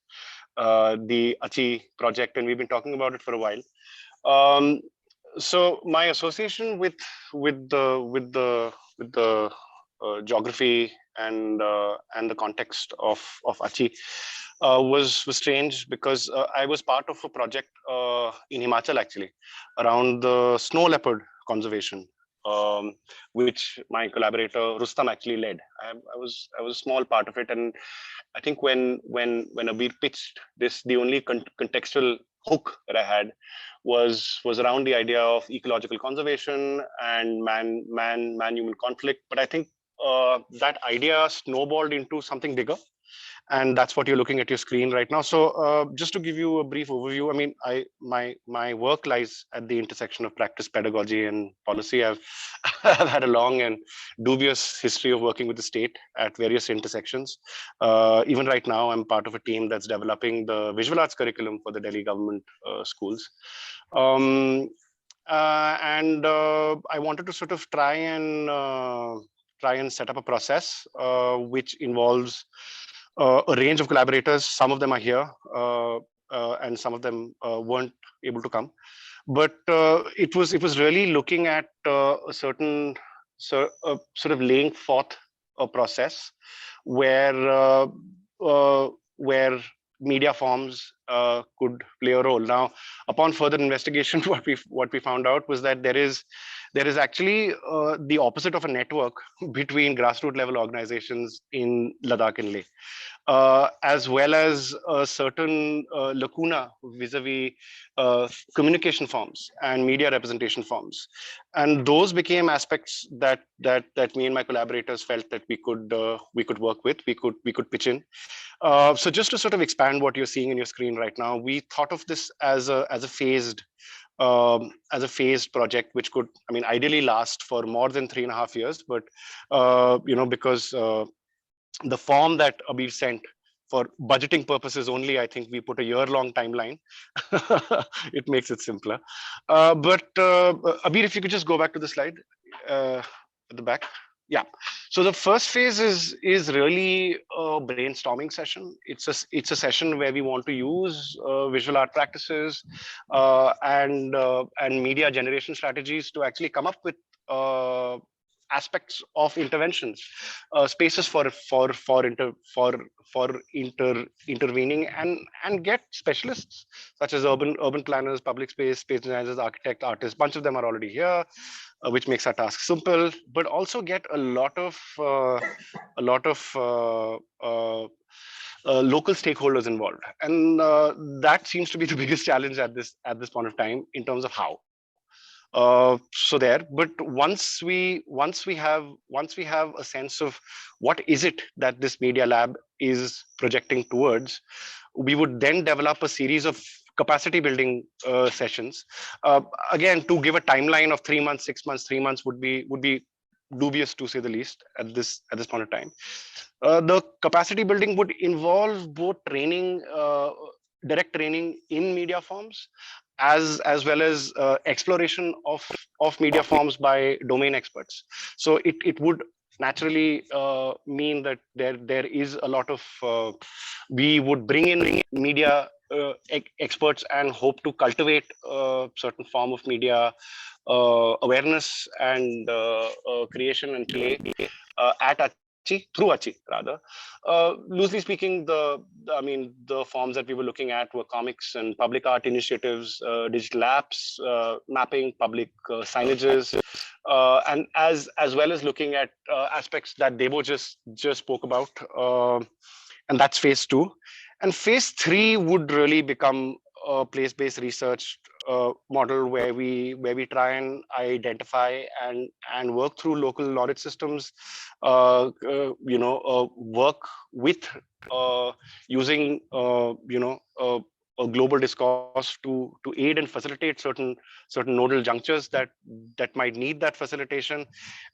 the Achi project, and we've been talking about it for a while. So my association with the geography and the context of Achi was strange, because I was part of a project in Himachal actually around the snow leopard conservation, which my collaborator Rustam actually led. I was a small part of it, and I think when Abeer pitched this, the only contextual hook that I had was around the idea of ecological conservation and man-human conflict. But I think that idea snowballed into something bigger, and that's what you're looking at your screen right now. So just to give you a brief overview, I mean, my work lies at the intersection of practice, pedagogy, and policy. I've had a long and dubious history of working with the state at various intersections. Even right now, I'm part of a team that's developing the visual arts curriculum for the Delhi government schools. And I wanted to sort of try and set up a process which involves a range of collaborators. Some of them are here, and some of them weren't able to come. But it was really looking at a certain sort of laying forth a process where media forms could play a role. Now, upon further investigation, what we found out was that there is actually the opposite of a network between grassroots level organizations in Ladakh and Leh, as well as a certain lacuna vis-a-vis communication forms and media representation forms, and those became aspects that me and my collaborators felt that we could work with, we could pitch in. So just to sort of expand what you're seeing in your screen right now, we thought of this as a phased project, which could, I mean, ideally last for more than 3.5 years, but because the form that Abeer sent for budgeting purposes only, I think we put a year-long timeline. It makes it simpler. But Abeer, if you could just go back to the slide at the back. Yeah. So the first phase is really a brainstorming session. It's a session where we want to use visual art practices and media generation strategies to actually come up with aspects of interventions, spaces for intervening, and get specialists such as urban planners, public space designers, architects, artists. Bunch of them are already here, which makes our task simple, but also get a lot of local stakeholders involved, and that seems to be the biggest challenge at this point of time in terms of how. So there, but once we have a sense of what is it that this media lab is projecting towards, we would then develop a series of capacity building sessions. Again, to give a timeline of 3 months, 6 months, 3 months would be dubious, to say the least, at this point of time. The capacity building would involve both training, direct training in media forms, as well as exploration of media forms by domain experts. So it would naturally mean that there is a lot of we would bring in media experts and hope to cultivate a certain form of media awareness and creation and play at Achi, through Achi rather. Loosely speaking, the forms that we were looking at were comics and public art initiatives, digital apps, mapping, public signages, and as well as looking at aspects that Debo just spoke about, and that's phase 2. And phase 3 would really become a place-based research model where we try and identify and work through local knowledge systems, work with using a global discourse to aid and facilitate certain nodal junctures that might need that facilitation.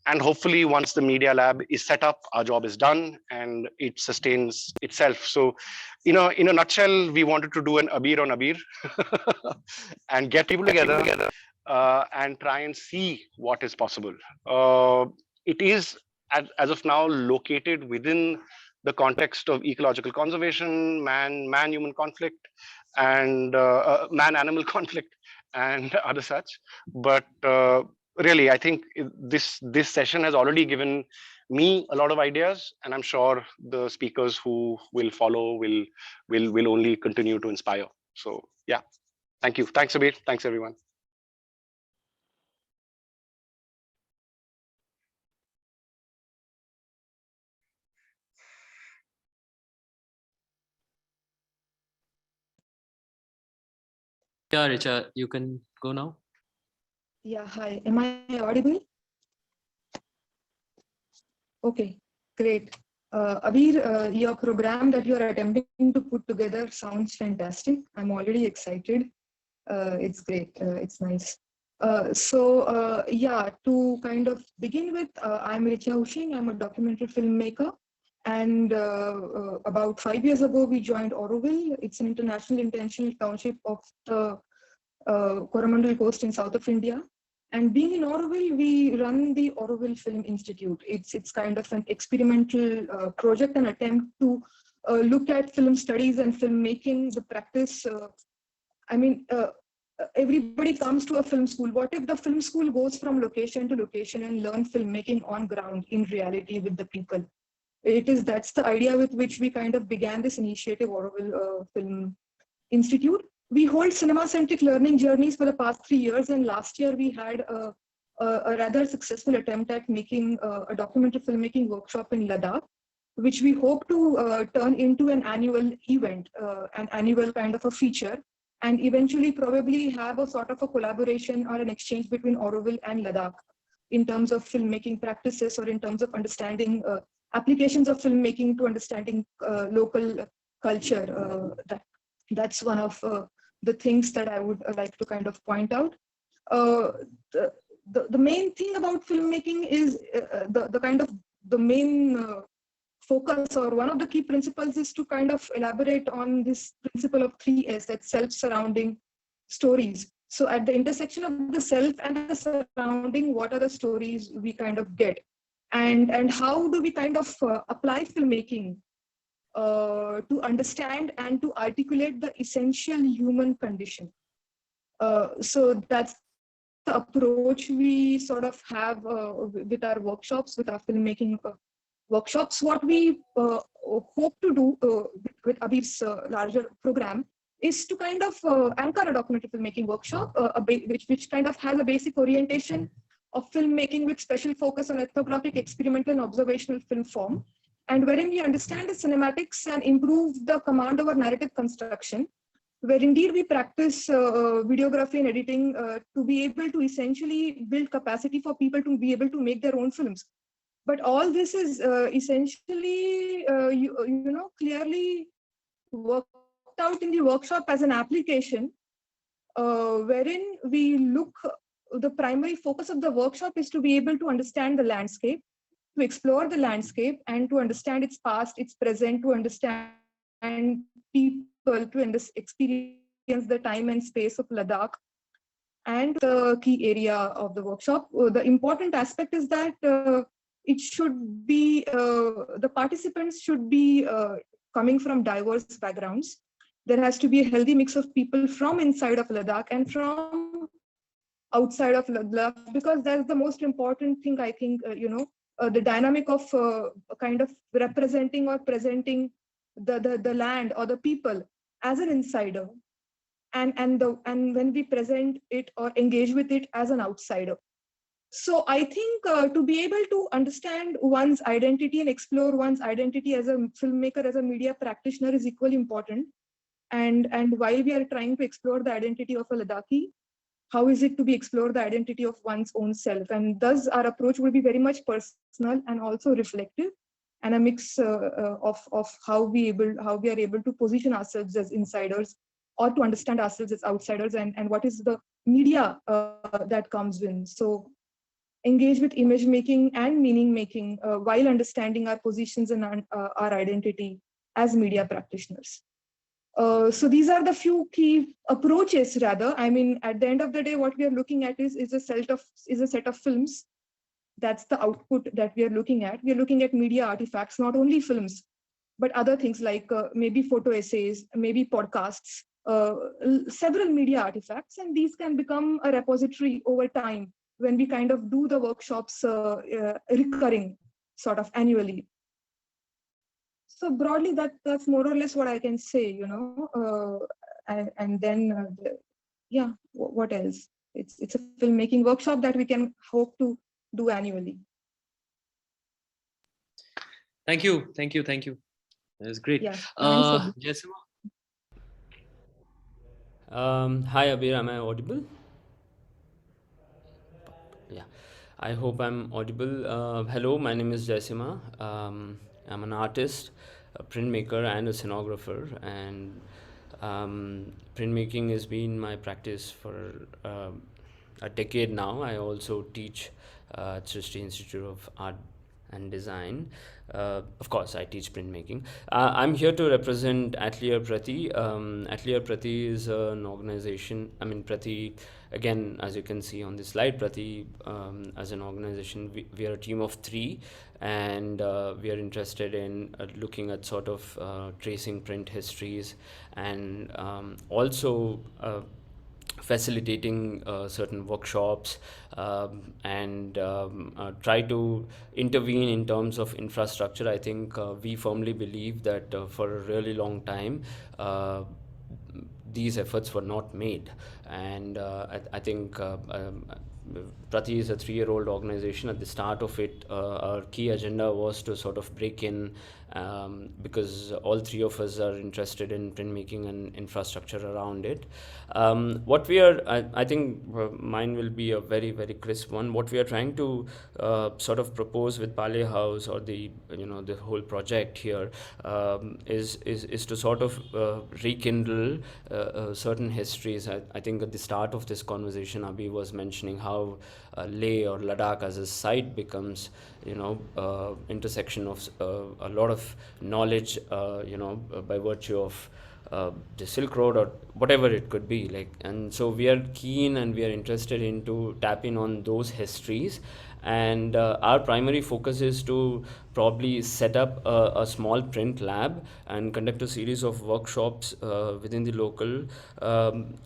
And hopefully once the media lab is set up, our job is done and it sustains itself. So in a nutshell, we wanted to do an Abeer on Abeer and get people together and try and see what is possible. It is as of now located within the context of ecological conservation, man-human conflict, and man-animal conflict, and other such. But really, I think this session has already given me a lot of ideas, and I'm sure the speakers who will follow will only continue to inspire. So yeah, thank you. Thanks, Abeer. Thanks, everyone. Yeah, Richa, you can go now. Yeah, hi. Am I audible? Okay, great. Abeer, your program that you're attempting to put together sounds fantastic. I'm already excited. It's great. It's nice. Yeah, to kind of begin with, I'm Richa Ushing. I'm a documentary filmmaker. And about 5 years ago, we joined Auroville. It's an international intentional township of the Coromandel coast in south of India. And being in Auroville, we run the Auroville Film Institute. It's kind of an experimental project, an attempt to look at film studies and filmmaking, the practice. Everybody comes to a film school. What if the film school goes from location to location and learn filmmaking on ground in reality with the people? That's the idea with which we kind of began this initiative, Auroville Film Institute. We hold cinema-centric learning journeys for the past 3 years, and last year we had a rather successful attempt at making a documentary filmmaking workshop in Ladakh, which we hope to turn into an annual event, an annual kind of a feature, and eventually probably have a sort of a collaboration or an exchange between Auroville and Ladakh in terms of filmmaking practices or in terms of understanding applications of filmmaking to understanding local culture. That's one of the things that I would like to kind of point out. The main thing about filmmaking is the main focus, or one of the key principles, is to kind of elaborate on this principle of 3S, that's self-surrounding stories. So at the intersection of the self and the surrounding, what are the stories we kind of get? And how do we kind of apply filmmaking to understand and to articulate the essential human condition? So that's the approach we sort of have with our workshops, with our filmmaking workshops. What we hope to do with Abeer's larger program is to kind of anchor a documentary filmmaking workshop, which kind of has a basic orientation of filmmaking with special focus on ethnographic, experimental, and observational film form, and wherein we understand the cinematics and improve the command over narrative construction, where indeed we practice videography and editing to be able to essentially build capacity for people to be able to make their own films. But all this is essentially, clearly worked out in the workshop as an application, wherein we look, the primary focus of the workshop is to be able to understand the landscape, to explore the landscape, and to understand its past, its present, to understand people, to experience the time and space of Ladakh, and the key area of the workshop. The important aspect is that it should be, the participants should be coming from diverse backgrounds. there has to be a healthy mix of people from inside of Ladakh and from outside of Ladakh, because that's the most important thing, I think, the dynamic of kind of representing or presenting the land or the people as an insider, and when we present it or engage with it as an outsider. So I think to be able to understand one's identity and explore one's identity as a filmmaker, as a media practitioner, is equally important. And while we are trying to explore the identity of a Ladakhi, how is it to be explore the identity of one's own self? And thus our approach will be very much personal and also reflective, and a mix of how we are able to position ourselves as insiders or to understand ourselves as outsiders, and what is the media that comes in. So engage with image making and meaning making while understanding our positions and our identity as media practitioners. So these are the few key approaches, rather. I mean, at the end of the day, what we are looking at is a set of films. That's the output that we are looking at. We are looking at media artifacts, not only films, but other things like maybe photo essays, maybe podcasts, several media artifacts, and these can become a repository over time when we kind of do the workshops recurring, sort of annually. So broadly, that's more or less what I can say, and then, yeah, what else? It's a filmmaking workshop that we can hope to do annually. Thank you. That was great. Yeah, Jessima? Hi Abeer, am I audible? Yeah, I hope I'm audible. Hello, my name is Jessima. I'm an artist, a printmaker, and a scenographer. And printmaking has been my practice for a decade now. I also teach at Srishti Institute of Art and Design. Of course, I teach printmaking. I'm here to represent Atelier Prati. Atelier Prati is an organization. I mean, Prati, again, as you can see on this slide, Prati, as an organization, we are a team of 3, and we are interested in looking at sort of tracing print histories, and also facilitating certain workshops, and try to intervene in terms of infrastructure. I think we firmly believe that for a really long time these efforts were not made, and I think Prati is a 3-year-old organization. At the start of it, our key agenda was to sort of break in, because all 3 of us are interested in printmaking and infrastructure around it. What we are, I think mine will be a very, very crisp one. What we are trying to sort of propose with Palay House, or the whole project here, is to sort of rekindle certain histories. I think at the start of this conversation, Abhi was mentioning how Leh or Ladakh as a site becomes, intersection of a lot of knowledge, by virtue of the Silk Road or whatever it could be like. And so we are keen and we are interested into tapping on those histories, and our primary focus is to probably set up a small print lab and conduct a series of workshops within the local,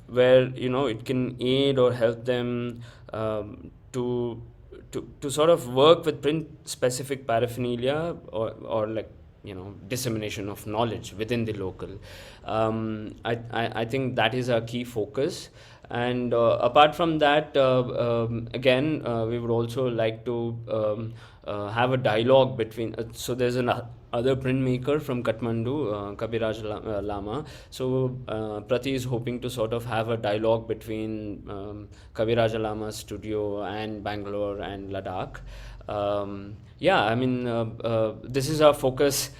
where it can aid or help them to sort of work with print specific paraphernalia, or like dissemination of knowledge within the local. I think that is our key focus. And apart from that, again, we would also like to have a dialogue between, so there's an other printmaker from Kathmandu, Kabiraj Lama. So Prati is hoping to sort of have a dialogue between Kabiraj Lama's studio and Bangalore and Ladakh. Yeah, I mean, this is our focus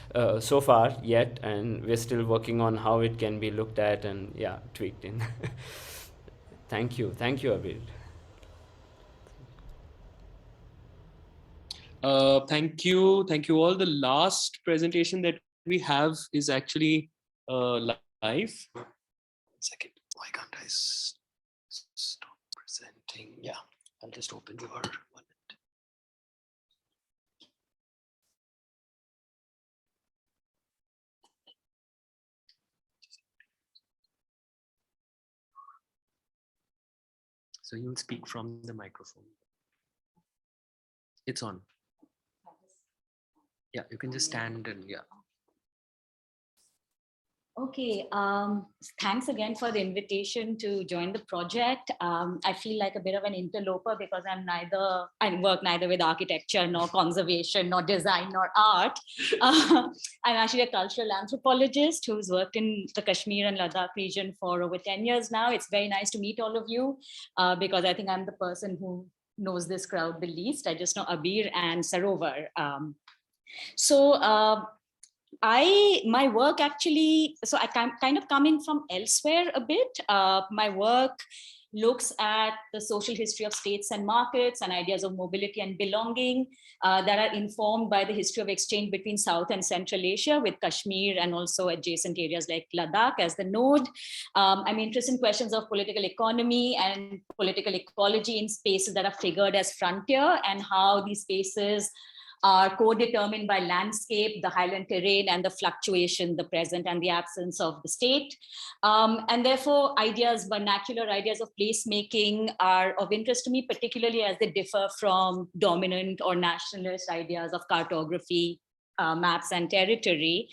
so far yet, and we're still working on how it can be looked at and tweaked in. Thank you, Abeer. Thank you all. The last presentation that we have is actually live. 1 second, why can't I stop presenting? Yeah, I'll just open your 1 minute. So you'll speak from the microphone. It's on. Yeah, you can just stand and yeah. Okay, thanks again for the invitation to join the project. I feel like a bit of an interloper because I work neither with architecture, nor conservation, nor design, nor art. I'm actually a cultural anthropologist who's worked in the Kashmir and Ladakh region for over 10 years now. It's very nice to meet all of you because I think I'm the person who knows this crowd the least. I just know Abeer and Sarovar. My work actually, so I kind of coming from elsewhere a bit. My work looks at the social history of states and markets and ideas of mobility and belonging that are informed by the history of exchange between South and Central Asia with Kashmir and also adjacent areas like Ladakh as the node. I'm interested in questions of political economy and political ecology in spaces that are figured as frontier and how these spaces are co-determined by landscape, the highland terrain, and the fluctuation, the present and the absence of the state. And therefore, vernacular ideas of placemaking are of interest to me, particularly as they differ from dominant or nationalist ideas of cartography, maps, and territory.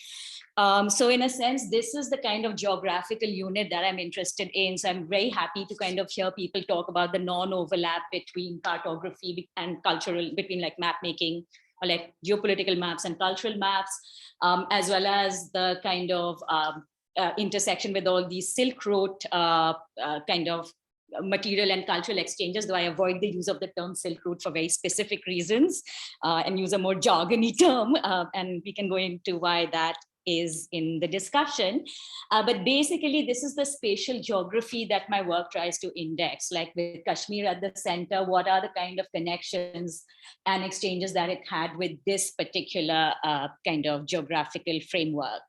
So in a sense, this is the kind of geographical unit that I'm interested in. So I'm very happy to kind of hear people talk about the non-overlap between cartography and cultural, between like map making, or like geopolitical maps and cultural maps, as well as the kind of intersection with all these Silk Road kind of material and cultural exchanges, though I avoid the use of the term Silk Road for very specific reasons and use a more jargony term. And we can go into why that is in the discussion. But basically, this is the spatial geography that my work tries to index, like with Kashmir at the center, what are the kind of connections and exchanges that it had with this particular kind of geographical framework.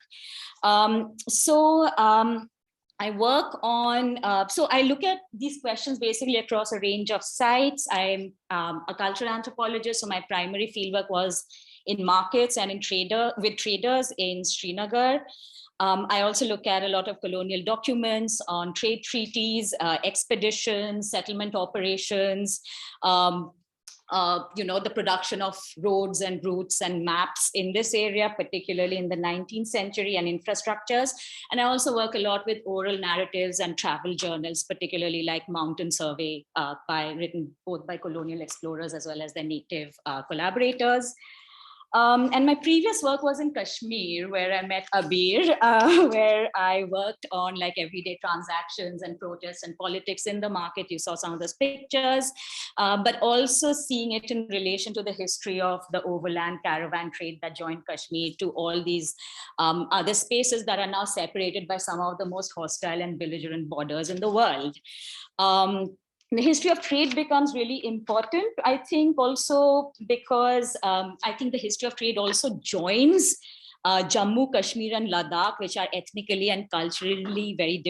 I work on, so I look at these questions basically across a range of sites. I'm a cultural anthropologist, so my primary fieldwork was in markets and with traders in Srinagar. I also look at a lot of colonial documents on trade treaties, expeditions, settlement operations, the production of roads and routes and maps in this area, particularly in the 19th century, and infrastructures. And I also work a lot with oral narratives and travel journals, particularly like Mountain Survey, written both by colonial explorers as well as their native collaborators. And my previous work was in Kashmir, where I met Abeer, where I worked on like everyday transactions and protests and politics in the market. You saw some of those pictures, but also seeing it in relation to the history of the overland caravan trade that joined Kashmir to all these other spaces that are now separated by some of the most hostile and belligerent borders in the world. The history of trade becomes really important, I think, also because I think the history of trade also joins Jammu, Kashmir, and Ladakh, which are ethnically and culturally very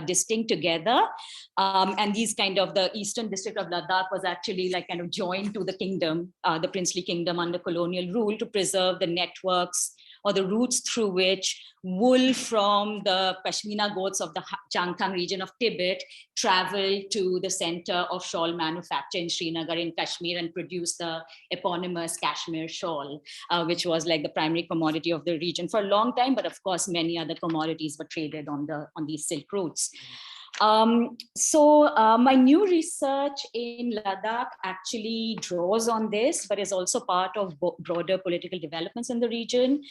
distinct together. And these kind of, the eastern district of Ladakh was actually like kind of joined to the kingdom, the princely kingdom under colonial rule, to preserve the networks or the routes through which wool from the Pashmina goats of the Changthang region of Tibet travel to the center of shawl manufacture in Srinagar in Kashmir and produce the eponymous Kashmir shawl, which was like the primary commodity of the region for a long time. But of course, many other commodities were traded on these silk routes. My new research in Ladakh actually draws on this, but is also part of broader political developments in the region.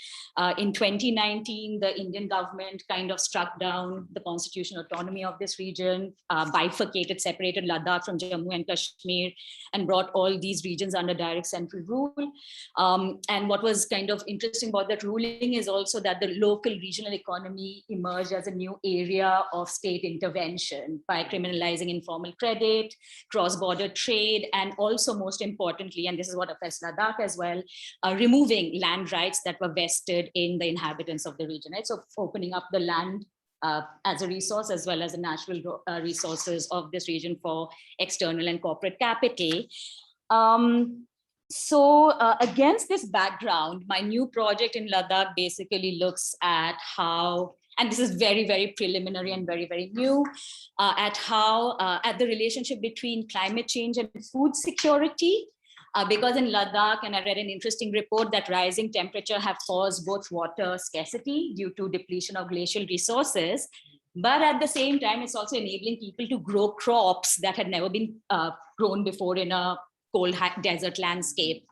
In 2019, the Indian government kind of struck down the constitutional autonomy of this region, bifurcated, separated Ladakh from Jammu and Kashmir, and brought all these regions under direct central rule. And what was kind of interesting about that ruling is also that the local regional economy emerged as a new area of state intervention by criminalizing informal credit, cross-border trade, and also most importantly, and this is what affects Ladakh as well, removing land rights that were vested in the inhabitants of the region, right? So opening up the land as a resource as well as the natural resources of this region for external and corporate capital. Against this background, my new project in Ladakh basically looks at how and this is very, very preliminary and very, very new, at the relationship between climate change and food security. Because in Ladakh, and I read an interesting report that rising temperature have caused both water scarcity due to depletion of glacial resources, but at the same time, it's also enabling people to grow crops that had never been grown before in a cold desert landscape.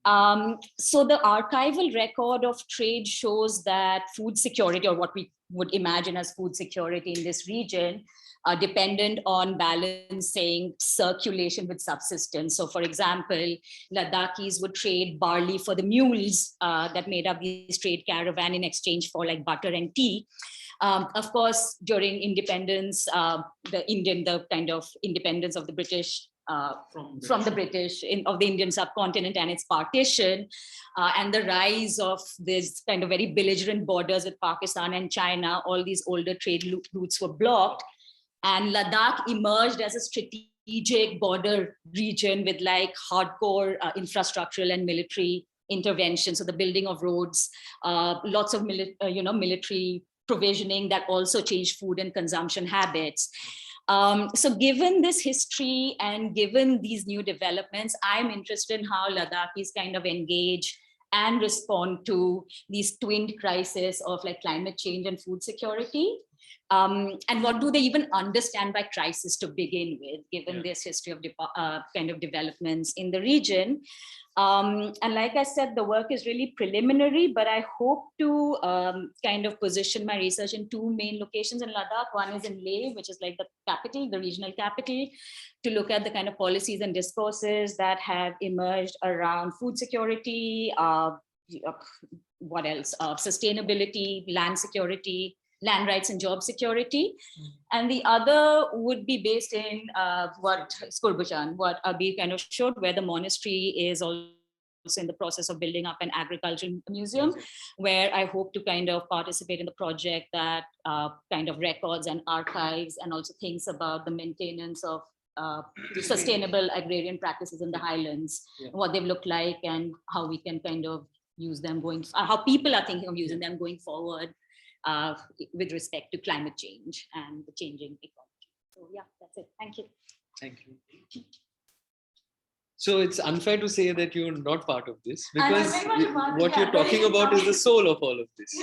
So the archival record of trade shows that food security, or what we would imagine as food security in this region, are dependent on balancing circulation with subsistence. So for example, Ladakhis would trade barley for the mules that made up this trade caravan in exchange for like butter and tea. Of course, during independence, the kind of independence of the British from the British of the Indian subcontinent and its partition, and the rise of this kind of very belligerent borders with Pakistan and China, all these older trade routes were blocked. And Ladakh emerged as a strategic border region with like hardcore infrastructural and military intervention. So the building of roads, lots of military provisioning that also changed food and consumption habits. So given this history and given these new developments, I'm interested in how Ladakhis kind of engage and respond to these twinned crises of like climate change and food security. And what do they even understand by crisis to begin with, given this history of kind of developments in the region. And like I said, the work is really preliminary, but I hope to kind of position my research in two main locations in Ladakh. One is in Leh, which is like the capital, the regional capital, to look at the kind of policies and discourses that have emerged around food security, what else, sustainability, land security, land rights and job security. And the other would be based in what Abeer kind of showed, where the monastery is also in the process of building up an agricultural museum, where I hope to kind of participate in the project that kind of records and archives and also thinks about the maintenance of sustainable agrarian practices in the highlands, what they've looked like and how we can kind of use them how people are thinking of using them going forward. With respect to climate change and the changing economy. So yeah, that's it. Thank you. Thank you. So it's unfair to say that you're not part of this, because what you're talking about is the soul of all of this.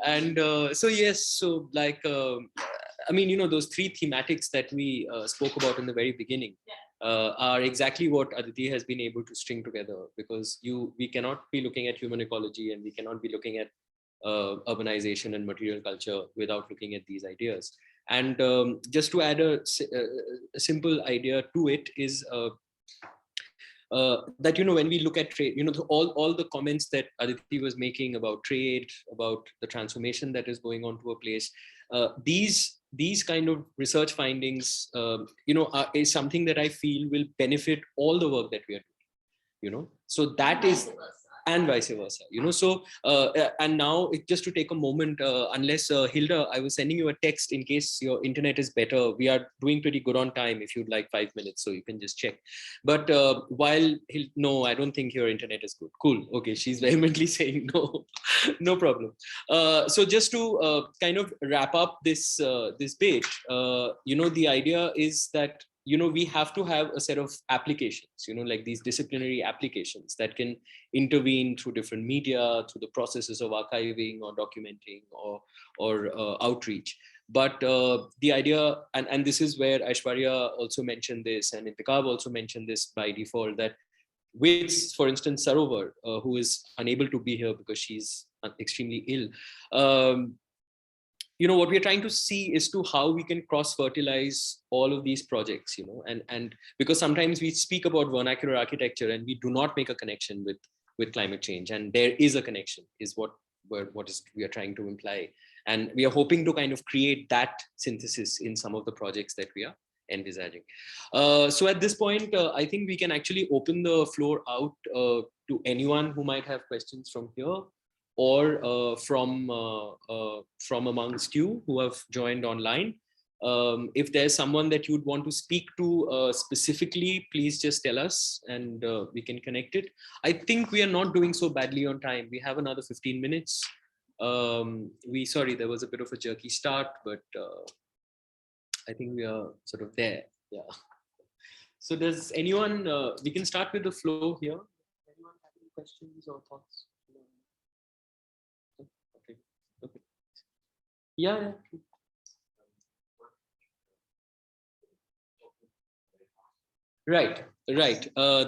And so yes, so like, I mean, you know, those three thematics that we spoke about in the very beginning are exactly what Aditi has been able to string together, because we cannot be looking at human ecology and we cannot be looking at urbanization and material culture without looking at these ideas. And just to add a simple idea to it is that, you know, when we look at trade, you know, all the comments that Aditi was making about trade, about the transformation that is going on to a place, these kind of research findings, you know, is something that I feel will benefit all the work that we are doing, you know, so that is, and vice versa, you know. So and now just to take a moment, unless Hilda, I was sending you a text in case your internet is better. We are doing pretty good on time if you'd like 5 minutes, so you can just check. But no, I don't think your internet is good. Cool. Okay, she's vehemently saying no, no problem. So just to kind of wrap up this this bit, you know, the idea is that, you know, we have to have a set of applications, you know, like these disciplinary applications that can intervene through different media, through the processes of archiving or documenting or outreach. But the idea, and this is where Aishwarya also mentioned this, and Intikab also mentioned this by default, that with, for instance, Sarovar, who is unable to be here because she's extremely ill, you know, what we're trying to see is to how we can cross-fertilize all of these projects, you know, and because sometimes we speak about vernacular architecture and we do not make a connection with climate change, and there is a connection, is what we are trying to imply, and we are hoping to kind of create that synthesis in some of the projects that we are envisaging. So at this point, I think we can actually open the floor out to anyone who might have questions from here, or from amongst you who have joined online. If there's someone that you'd want to speak to specifically, please just tell us and we can connect it. I think we are not doing so badly on time. We have another 15 minutes. Sorry, there was a bit of a jerky start, but I think we are sort of there. Yeah. So does anyone, we can start with the flow here. Anyone have any questions or thoughts? Okay. Okay. Yeah. Right.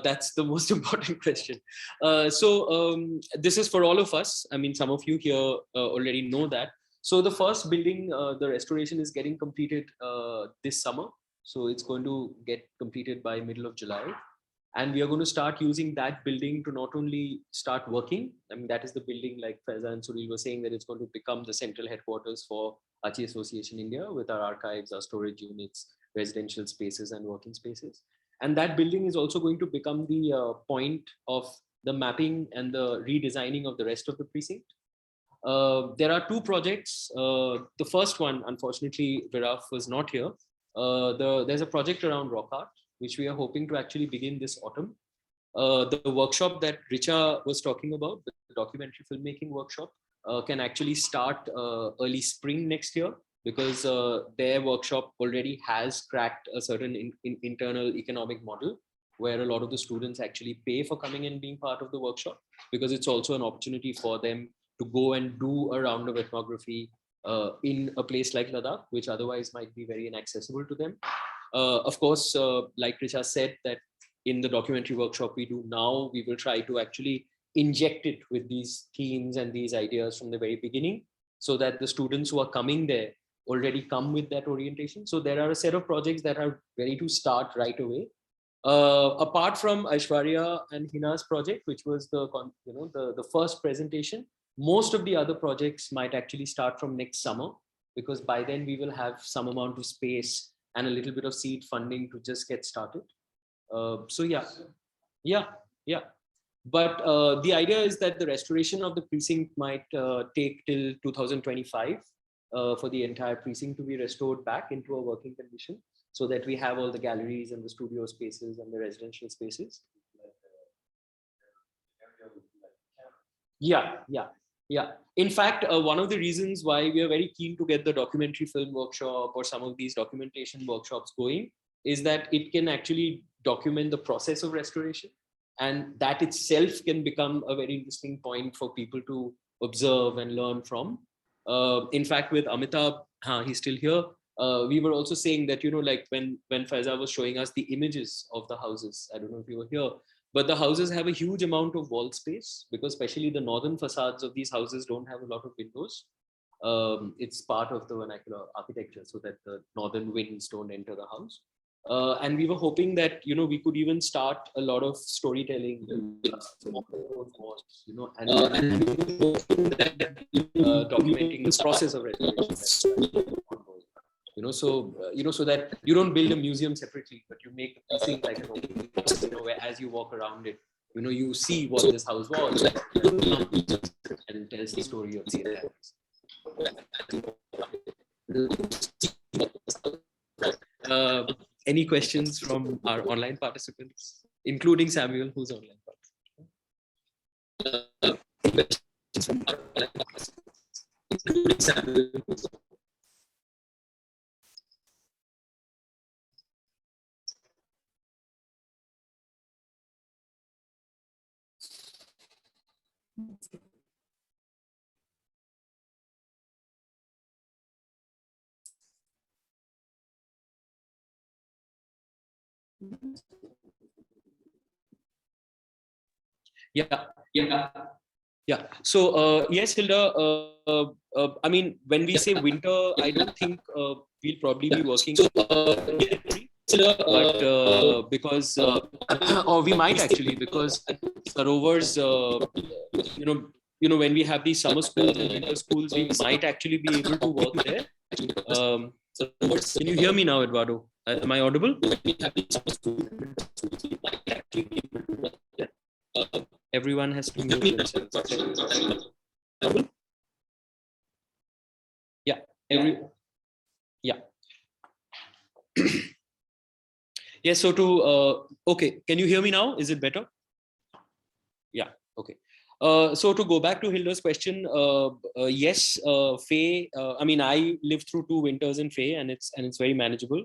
That's the most important question. This is for all of us. I mean, some of you here already know that. So the first building, the restoration is getting completed this summer. So it's going to get completed by middle of July. And we are going to start using that building to not only start working. I mean, that is the building, like Faiza and Sunil were saying, that it's going to become the central headquarters for Achi Association India, with our archives, our storage units, residential spaces and working spaces. And that building is also going to become the point of the mapping and the redesigning of the rest of the precinct. There are two projects. The first one, unfortunately, Viraf was not here. There's a project around rock art, which we are hoping to actually begin this autumn. The workshop that Richa was talking about, the documentary filmmaking workshop, can actually start early spring next year, because their workshop already has cracked a certain internal economic model where a lot of the students actually pay for coming and being part of the workshop, because it's also an opportunity for them to go and do a round of ethnography in a place like Ladakh, which otherwise might be very inaccessible to them. Of course, like Richa said, that in the documentary workshop we do now, we will try to actually inject it with these themes and these ideas from the very beginning, so that the students who are coming there already come with that orientation. So there are a set of projects that are ready to start right away. Apart from Aishwarya and Hina's project, which was the first presentation, most of the other projects might actually start from next summer, because by then we will have some amount of space and a little bit of seed funding to just get started. So yeah. But the idea is that the restoration of the precinct might take till 2025 for the entire precinct to be restored back into a working condition, so that we have all the galleries and the studio spaces and the residential spaces. Yeah. In fact, one of the reasons why we are very keen to get the documentary film workshop or some of these documentation workshops going is that it can actually document the process of restoration, and that itself can become a very interesting point for people to observe and learn from. In fact, with Amitabh, he's still here, we were also saying that, like when Faiza was showing us the images of the houses, I don't know if you were here, but the houses have a huge amount of wall space, because especially the northern facades of these houses don't have a lot of windows. It's part of the vernacular architecture, so that the northern winds don't enter the house. And we were hoping that, we could even start a lot of storytelling, documenting the process of restoration. So that you don't build a museum separately, but you make the precinct like an open, where as you walk around it, you see what this house was, and tells the story of the entire. Any questions from our online participants, including Samuel, who's online participant? Yeah. So yes, Hilda. I mean, when we say winter, I don't think we'll probably be working. But because, or we might actually, because Sarovars, when we have these summer schools and winter schools, we might actually be able to work there. Can you hear me now, Eduardo? Am I audible? Everyone has to mute themselves. Yeah. Yeah. So okay. Can you hear me now? Is it better? Yeah. Okay. So to go back to Hilda's question, yes, Faye. I mean, I lived through 2 winters in Faye, and it's very manageable.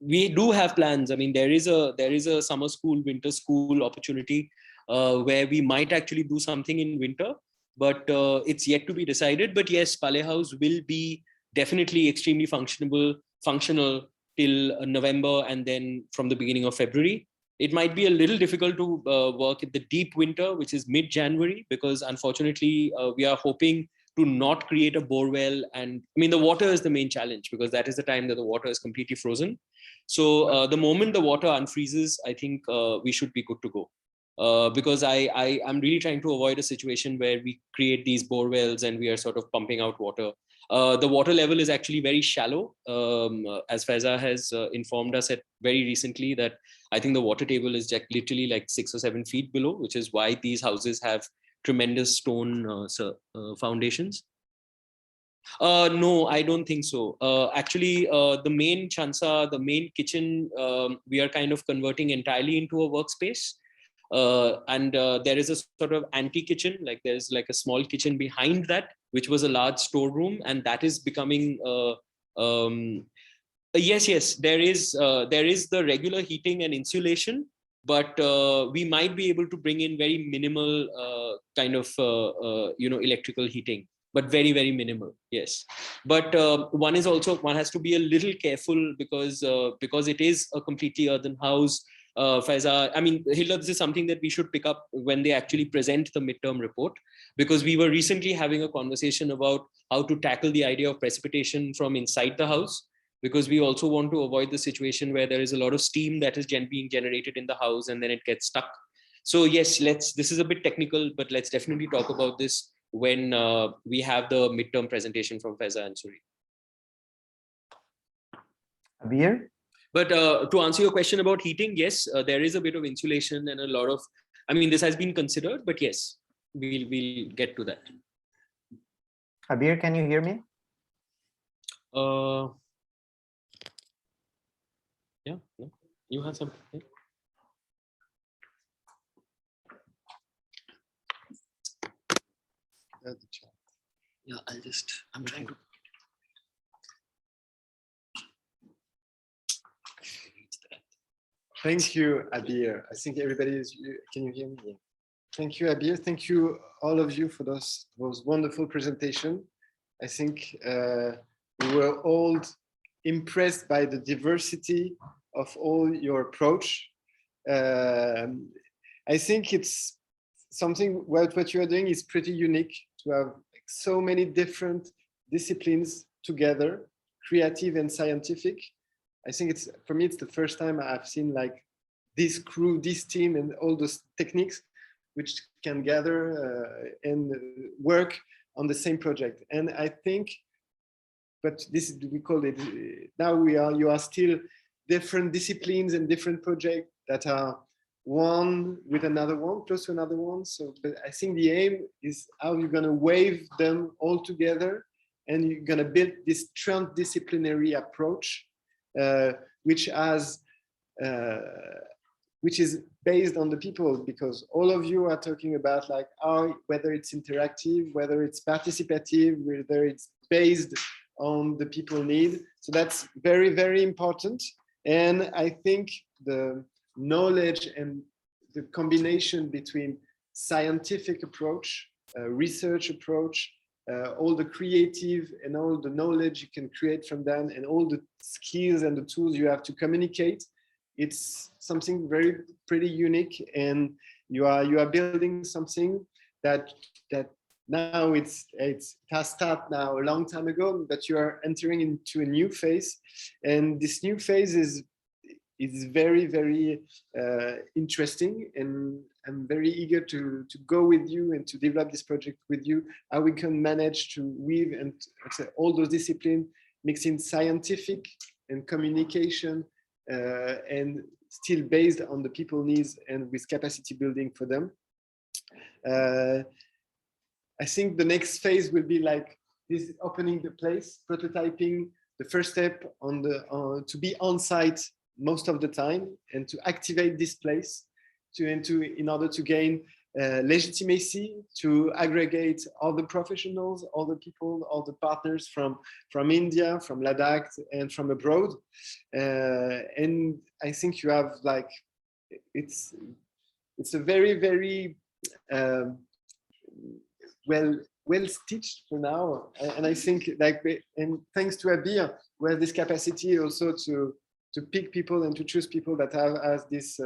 We do have plans. I mean, there is a summer school, winter school opportunity where we might actually do something in winter, but it's yet to be decided. But yes, Palay House will be definitely extremely functional till November, and then from the beginning of February. It might be a little difficult to work in the deep winter, which is mid-January, because unfortunately we are hoping to not create a bore well. And I mean, the water is the main challenge, because that is the time that the water is completely frozen. So the moment the water unfreezes, I think we should be good to go. Because I'm really trying to avoid a situation where we create these bore wells and we are sort of pumping out water. The water level is actually very shallow, as Faiza has informed us very recently, that I think the water table is literally like 6 or 7 feet below, which is why these houses have tremendous stone foundations. No, I don't think so. Actually, the main chansa, the main kitchen, we are kind of converting entirely into a workspace. And there is a sort of anti-kitchen, like there's like a small kitchen behind that, which was a large storeroom, and that is becoming yes, there is the regular heating and insulation, but we might be able to bring in very minimal kind of electrical heating, but very, very minimal. Yes, but one has to be a little careful, because it is a completely earthen house. Faiza, I mean, Hilda, this is something that we should pick up when they actually present the midterm report, because we were recently having a conversation about how to tackle the idea of precipitation from inside the house, because we also want to avoid the situation where there is a lot of steam that is being generated in the house and then it gets stuck. So yes, this is a bit technical, but let's definitely talk about this when we have the midterm presentation from Faiza and Suri. Abeer? But to answer your question about heating, yes, there is a bit of insulation and a lot of, I mean, this has been considered, but yes, we'll get to that. Abeer, can you hear me? Yeah, no, you have something. Yeah, I'm trying to. Thank you, Abeer. I think everybody is, can you hear me? Yeah. Thank you, Abeer. Thank you, all of you, for those wonderful presentations. I think we were all impressed by the diversity of all your approach. I think it's something, what you are doing is pretty unique, to have so many different disciplines together, creative and scientific. I think for me, it's the first time I've seen like this crew, this team, and all those techniques which can gather and work on the same project. And I think, but this is, we call it, now you are still different disciplines and different projects that are one with another one, close to another one. So, but I think the aim is how you're gonna wave them all together, and you're gonna build this transdisciplinary approach, which is based on the people, because all of you are talking about like whether it's interactive, whether it's participative, whether it's based on the people need. So that's very, very important. And I think the knowledge and the combination between scientific approach, research approach, all the creative and all the knowledge you can create from them, and all the skills and the tools you have to communicate, it's something pretty unique. And you are building something that now it has started now a long time ago, but you are entering into a new phase, and this new phase is very, very interesting, and I'm very eager to go with you and to develop this project with you, how we can manage to weave and all those disciplines, mixing scientific and communication, and still based on the people needs and with capacity building for them. I think the next phase will be like this, opening the place, prototyping, the first step to be on site most of the time, and to activate this place, in order to gain legitimacy, to aggregate all the professionals, all the people, all the partners from India, from Ladakh, and from abroad. And I think you have like, it's a very, very well stitched for now. And I think like, and thanks to Abeer, we have this capacity also to pick people and to choose people that have this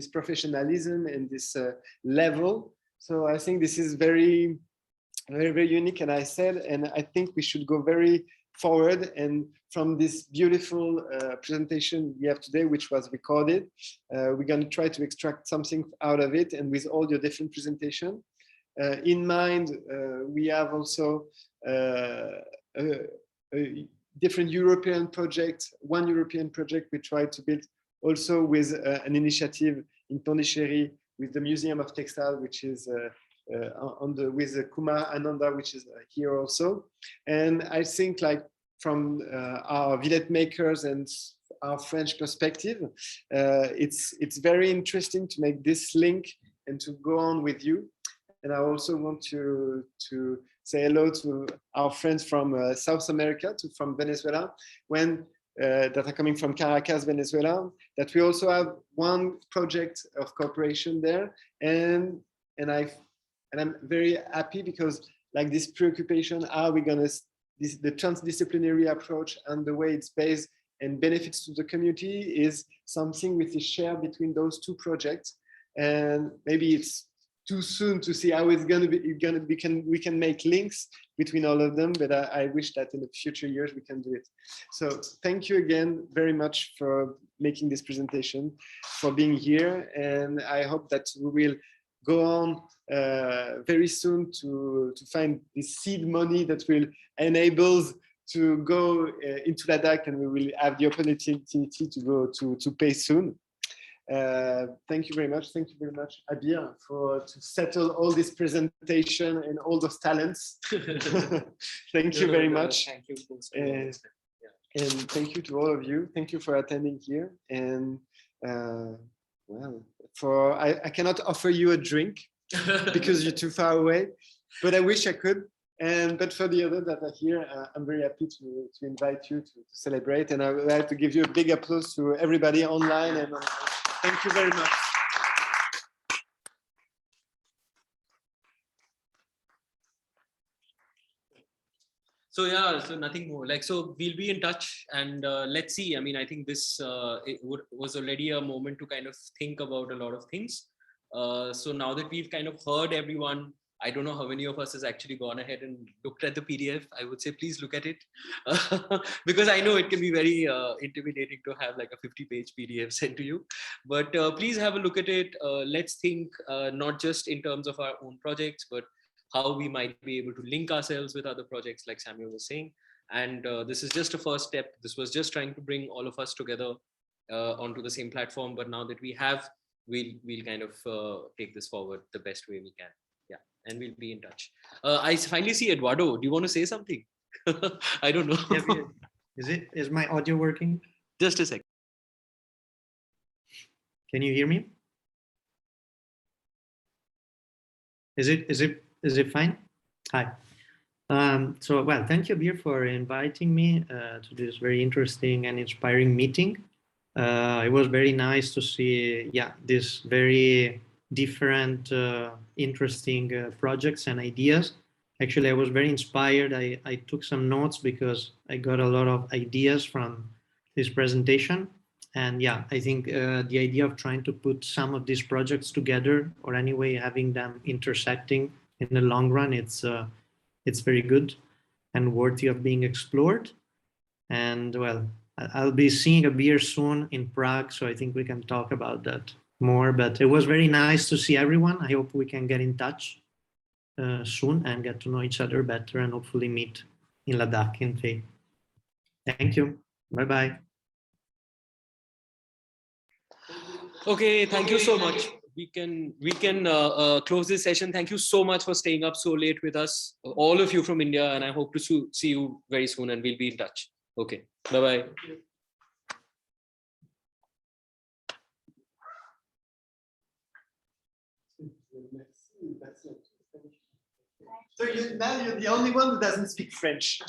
professionalism and this level. So I think this is very, very, very unique. And I think we should go very forward. And from this beautiful presentation we have today, which was recorded, we're going to try to extract something out of it. And with all your different presentation in mind, we have also different European projects. One European project we tried to build also with an initiative in Pondicherry with the Museum of Textile, which is with Kumar Ananda, which is here also. And I think like from our Villette Makerz and our French perspective, it's very interesting to make this link and to go on with you. And I also want to say hello to our friends from South America, from Venezuela, that are coming from Caracas, Venezuela, that we also have one project of cooperation there. And I'm very happy because like this preoccupation, are we gonna, the transdisciplinary approach and the way it's based and benefits to the community is something which is shared between those two projects. And maybe it's too soon to see how it's going to be. We can make links between all of them, but I wish that in the future years we can do it. So thank you again very much for making this presentation, for being here, and I hope that we will go on very soon to find the seed money that will enable to go into Ladakh, and we will have the opportunity to go to pay soon. Thank you very much. Thank you very much, Abeer, to settle all this presentation and all those talents. Thank you very much. Thank you. And thank you to all of you. Thank you for attending here. And well, I cannot offer you a drink because you're too far away, but I wish I could. But for the others that are here, I'm very happy to invite you to celebrate. And I would like to give you a big applause to everybody online and online. Thank you very much. So yeah, so nothing more. Like, so we'll be in touch, and let's see. I mean, I think this was already a moment to kind of think about a lot of things. So now that we've kind of heard everyone, I don't know how many of us has actually gone ahead and looked at the PDF. I would say please look at it because I know it can be very intimidating to have like a 50-page PDF sent to you. But please have a look at it. Let's think not just in terms of our own projects, but how we might be able to link ourselves with other projects, like Samuel was saying. And this is just a first step. This was just trying to bring all of us together onto the same platform. But now that we have, we'll kind of take this forward the best way we can. Yeah, and we'll be in touch. I finally see Eduardo. Do you want to say something? I don't know. Yeah, is my audio working? Just a second. Can you hear me? Is it fine? Hi. So, well, thank you, Abeer, for inviting me to this very interesting and inspiring meeting. It was very nice to see, this very different, interesting projects and ideas. Actually, I was very inspired. I took some notes because I got a lot of ideas from this presentation. And I think the idea of trying to put some of these projects together, or anyway having them intersecting in the long run, it's very good and worthy of being explored. And well, I'll be seeing Abeer soon in Prague, so I think we can talk about that more. But it was very nice to see everyone. I hope we can get in touch soon and get to know each other better, and hopefully meet in Ladakh in May. Thank you. Bye-bye. Okay, thank you so much. We can close this session. Thank you so much for staying up so late with us, all of you from India, and I hope to see you very soon, and we'll be in touch. Okay, bye-bye. So now you're the only one who doesn't speak French.